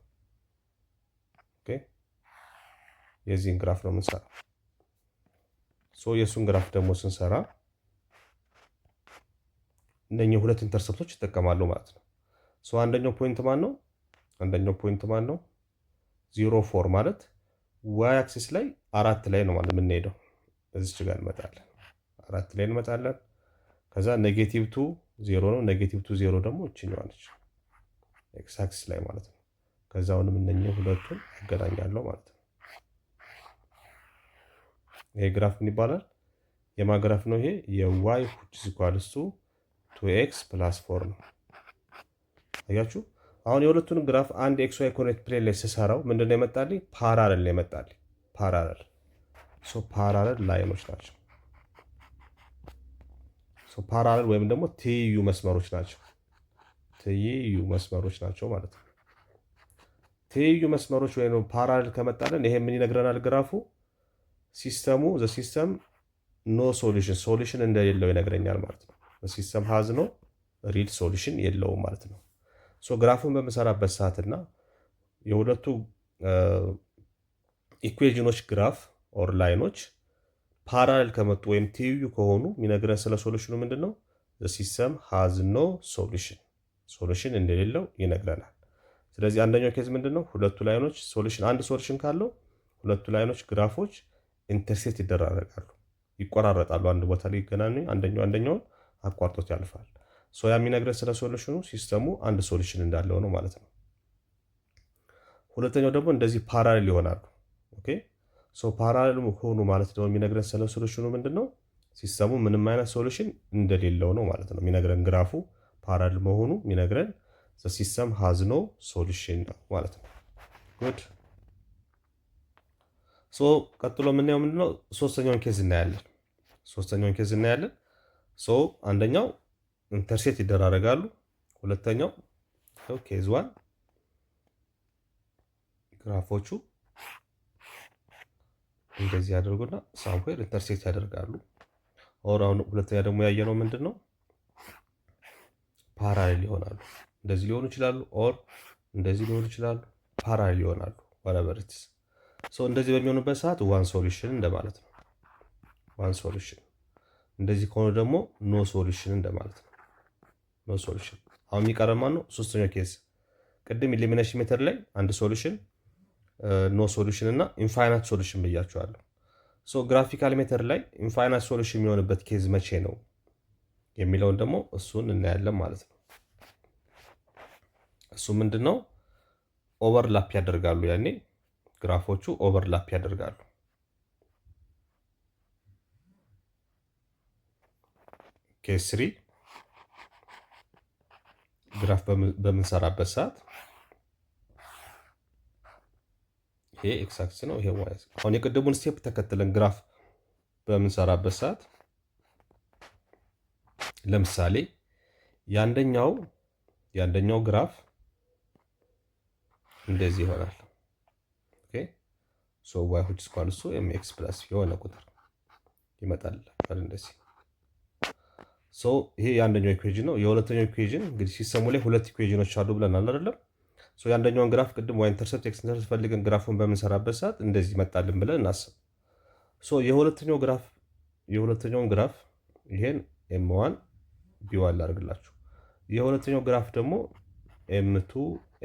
Speaker 1: ኦኬ የዚህን ግራፍ ነው የምንሰራው። ሶ የሱን ግራፍ ደግሞ ስንሰራ እነኚህ ሁለት ኢንተርሰፕቶች ይጠቀማሉ ማለት ነው። ሶ አንደኛው ፖይንት ማን ነው? 0 4 ማለት ዋይ አክሲስ ላይ 4 ላይ ነው ማለት የምንሄደው። እዚች ጋር እንመጣለን፣ 4 ላይ እንመጣለን። ከዛ ኔጌቲቭ 2 0 ነው። ኔጌቲቭ 2 0 ደግሞ እችኛዋ ነች ኤክስ አክሲስ ላይ ማለት ነው። ከዛ አሁንም እነኚህ ሁለቱን አገናኛለሁ ማለት ነው። ይሄ ግራፍ ምን ይባላል? የማግራፍ ነው። ይሄ የዋይ = 2x + 4 ነው። አያችሁ? አሁን የሁለቱን ግራፍ አንድ ኤክስ ዋይ ኮኦርዲኔት ፕሌን ላይ ስሰራው ምንድነው የመጣልኝ? ፓራለል ነው የመጣልኝ። ፓራለል ላይኖች ናቸው። ፓራለል ወይም ደግሞ ትይዩ መስመሮች ናቸው ማለት ነው። ትይዩ መስመሮች ወይም ፓራለል ከመጣልን ይሄ ምን ይነግረናል? ግራፉ ሲስተሙ ሲስተም ኖ ሶሉሽን እንደሌለው ይነግረኛል ማለት ነው። ሲስተም ሃዝ ኖ ሪል ሶሉሽን የለውም ማለት ነው። ግራፉን በምሰራበት ሰዓትና የሁለቱ ኢኩዌዥኖች ግራፍ ኦር ላይኖች ፓራሌል ከመጡ ወይም ትይዩ ከሆኑ የሚነግረን ስለ ሶሉሽኑ ምንድነው? ሲስተም ሃዝ ኖ ሶሉሽን እንደሌለው ይነግረናል። ስለዚህ አንደኛው ኬዝ ምንድነው? ሁለቱ ላይኖች አንድ ሶሉሽን ካለው ሁለቱ ላይኖች ግራፎች ኢንተርሴክት ይደራረጋሉ፣ ይቆራረጣሉ። አንድ ቦታ ላይ ይገናኙ፣ አንደኛውን አቋርጦት ያልፋል። ያ የሚነግረን ስለ ሶሉሽኑ ሲስተሙ አንድ ሶሉሽን እንዳለው ነው ማለት ነው። ሁለተኛው ደግሞ እንደዚህ ፓራሌል ይሆናሉ። ኦኬ ፓራሌል ሆኑ ማለት ደግሞ የሚነግረን ስለ ሶሉሽኑ ምንድነው? ሲስተሙ ምንም አይነት ሶሉሽን እንደሌለው ነው ማለት ነው የሚነግረን። ግራፉ ፓራሌል መሆኑ የሚነግረን ሲስተም ሃዝ ኖ ሶሉሽን ነው ማለት ነው። ጉድ። ቀጥሎ የምናየው ምንድነው? ሶስተኛውን ኬዝ እናያለን። አንደኛው ኢንተርሴክት ይደራረጋሉ። ሁለተኛው ኬዝ 1 ግራፎቹ እንደዚህ ያደርጉና ሳምዌር ኢንተርሴክት ያደርጋሉ። አሁን ሁለተኛ ደግሞ ያየነው ምንድነው ፓራሌል ይሆናሉ። እንደዚህ ሊሆኑ ይችላሉ፣ ኦር እንደዚህ ሊሆኑ ይችላሉ፣ ፓራሌል ይሆናሉ። ወረበርትስ እንደዚህ በሚሆኑበት ሰዓት ዋን ሶሉሽን እንደማለት ነው። ዋን ሶሉሽን። እንደዚህ ከሆነ ደግሞ ኖ ሶሉሽን እንደማለት ነው። ኖ ሶሉሽን። አሁን የሚቀረን ማን ነው? ሶስተኛው ኬዝ ቅድም ኢሊሚኔሽን ሜተድ ላይ አንድ ሶሉሽን፣ ኖ ሶሉሽን እና ኢንፋይናይት ሶሉሽን ብያቸዋለሁ። ግራፊካል ሜተድ ላይ ኢንፋይናይት ሶሉሽን የሚሆንበት ኬዝ መቼ ነው የሚለውን ደግሞ እሱን እናያለን ማለት ነው። እሱ ምንድነው? ኦቨርላፕ ያደርጋሉ። ያኔ ግራፎቹ ኦቨርላፕ ያደርጋሉ። ኬስ 3 ግራፍ በምንሰራበት ሰዓት ይሄ ኤክስ አክሲስ ነው፣ ይሄ ዋይ አክሲስ። አሁን የቅድሙን ስቴፕ ተከትለን ግራፍ በምንሰራበት ሰዓት ለምሳሌ የአንደኛው ግራፍ እንደዚህ ይሆናል። ኦኬ ሶ y which is equal to mx plus የሆነ ቁጥር ይመጣል እንደዚህ። ሶ ይሄ የአንደኛው ኢኩዌሽን ነው። የሁለተኛው ኢኩዌሽን እንግዲህ ሲስተሙ ላይ ሁለት ኢኩዌሽኖች አሉ ብለናል አይደለም? ሶ የአንደኛውን ግራፍ ቅድም y ኢንተርሰፕት x ኢንተርሰፕት ፈልገን ግራፉን በምንሰራበት ሰዓት እንደዚህ መጣልን ብለን እናስብ። ሶ የሁለተኛውን ግራፍ ይሄን m1 b1 ላድርግላችሁ። የሁለተኛው ግራፍ ደግሞ m2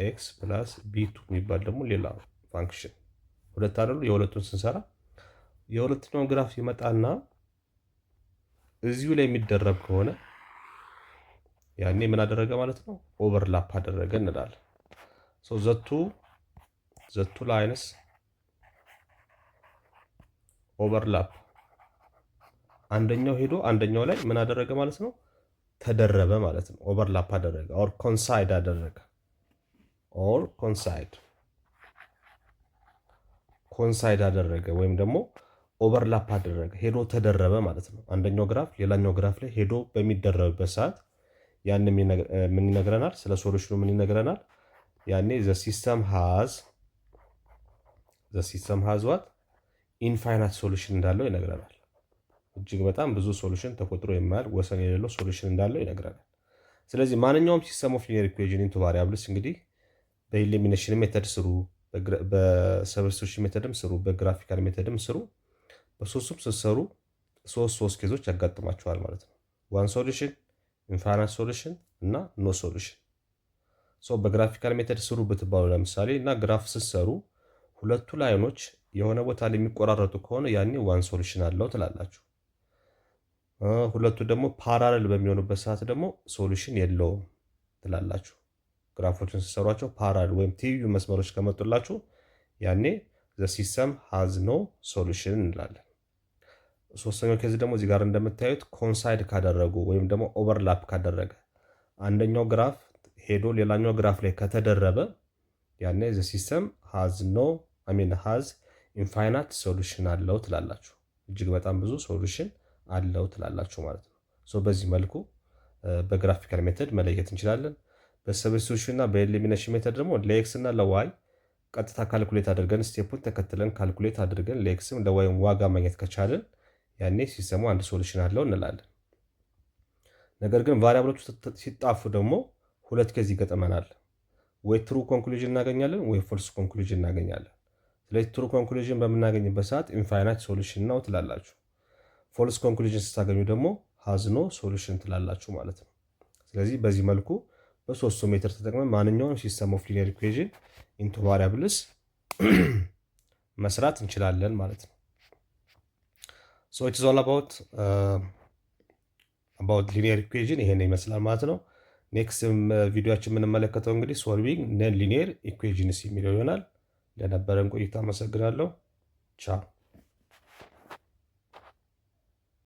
Speaker 1: x ፕላስ b2 የሚባል ደግሞ ሌላ ፋንክሽን ሁለት አይደሉ? የሁለቱን ስንሰራ የሁለተኛውን ግራፍ ይመጣና እዚሁ ላይ የሚደረብ ከሆነ ያኔ ምን አደረገ ማለት ነው? ኦቨርላፕ አደረገ እንላለን። ሶ ዘቱ ላይንስ ኦቨርላፕ አንደኛው ሄዶ አንደኛው ላይ ምን አደረገ ማለት ነው? ተደረበ ማለት ነው። ኦቨርላፕ አደረገ ኦር ኮንሳይድ አደረገ ኦር ኮንሳይድ አደረገ ወይም ደግሞ ኦቨርላፕ አደረገ ሄዶ ተደረበ ማለት ነው። አንደኛው ግራፍ ሌላኛው ግራፍ ላይ ሄዶ በሚደረብበት ሰዓት ያን ምን ይነግረናል? ስለ ሶሉሽኑ ምን ይነግረናል? ያኔ ዘ ሲስተም ሃዝ ዋት ኢንፋይናይት ሶሉሽን እንዳለው ይነግረናል። እጅግ በጣም ብዙ ሶሉሽን ተቆጥሮ የማያልቅ ወሰን የሌለው ሶሉሽን እንዳለው ይነግረናል። ስለዚህ ማንኛውም ሲስተም ኦፍ ሊኒየር ኢኩዌሽን ኢንቱ ቫሪያብልስ እንግዲህ በኢሊሚኔሽን ሜተድ ስሩ፣ በሰብስቲቱሽን ሜተድም ስሩ፣ በግራፊካል ሜተድም ስሩ። በሶስቱም ስትሰሩ ሶስት ኬዞች ያጋጥማቸዋል ማለት ነው። ዋን ሶሉሽን፣ ኢንፋይናይት ሶሉሽን እና ኖ ሶሉሽን። በግራፊካል ሜተድ ስሩ ብትባሉ ለምሳሌ እና ግራፍ ስትሰሩ ሁለቱ ላይኖች የሆነ ቦታ ላይ የሚቆራረጡ ከሆነ ያኔ ዋን ሶሉሽን አለው ትላላችሁ። ሁለቱ ደግሞ ፓራሌል በሚሆኑበት ሰዓት ደግሞ ሶሉሽን የለውም ትላላችሁ። ግራፎችን ስትሰሯቸው ፓራሌል ወይም ትይዩ መስመሮች ከመጡላችሁ ያኔ ዘ ሲስተም ሃዝ ኖ ሶሉሽን እንላለን። ሶስተኛው ኬዝ ደግሞ እዚህ ጋር እንደምታዩት ኮንሳይድ ካደረጉ ወይም ደግሞ ኦቨርላፕ ካደረገ አንደኛው ግራፍ ሄዶ ሌላኛው ግራፍ ላይ ከተደረበ ያኔ ዘ ሲስተም ሃዝ ኢንፋይናይት ሶሉሽን አለው ትላላችሁ። እጅግ በጣም ብዙ ሶሉሽን አለው ትላላችሁ ማለት ነው። በዚህ መልኩ በግራፊካል ሜተድ መለየት እንችላለን። በሰብስቲቱሽን እና በኤሊሚኔሽን ሜተድ ደግሞ ለኤክስ እና ለዋይ ቀጥታ ካልኩሌት አድርገን ስቴፑን ተከትለን ካልኩሌት አድርገን ለኤክስም ለዋይም ዋጋ ማግኘት ከቻለን ያኔ ሲስተሙ አንድ ሶሉሽን አለው እንላለን። ነገር ግን ቫሪያብሎቹ ሲጣፉ ደግሞ ሁለት ኬዝ ይገጥመናል። ወይ ትሩ ኮንክሉዥን እናገኛለን ወይ ፎልስ ኮንክሉዥን እናገኛለን። ስለዚህ ትሩ ኮንክሉዥን በምናገኝበት ሰዓት ኢንፋይናይት ሶሉሽን ነው ትላላችሁ። ፎልስ ኮንክሉዥን ስታገኙ ደግሞ ሃዝ ኖ ሶሉሽን ትላላችሁ ማለት ነው። ስለዚህ በዚህ መልኩ በሶስቱ ሜትር ተጠቅመን ማንኛውም ሲስተም ኦፍ ሊኒየር ኢኩዌሽን ኢንቱ ቫሪያብልስ መስራት እንችላለን ማለት ነው። ሶ ኢትስ ኦል አባውት ሊኒየር ኢኩዌሽን ይሄን ይመስላል ማለት ነው። ኔክስት ቪዲዮአችን የምንመለከተው እንግዲህ ሶልቪንግ ነን ሊኒየር ኢኩዌሽንስ የሚለው ይሆናል። ለነበረን ቆይታ አመሰግናለሁ። ቻው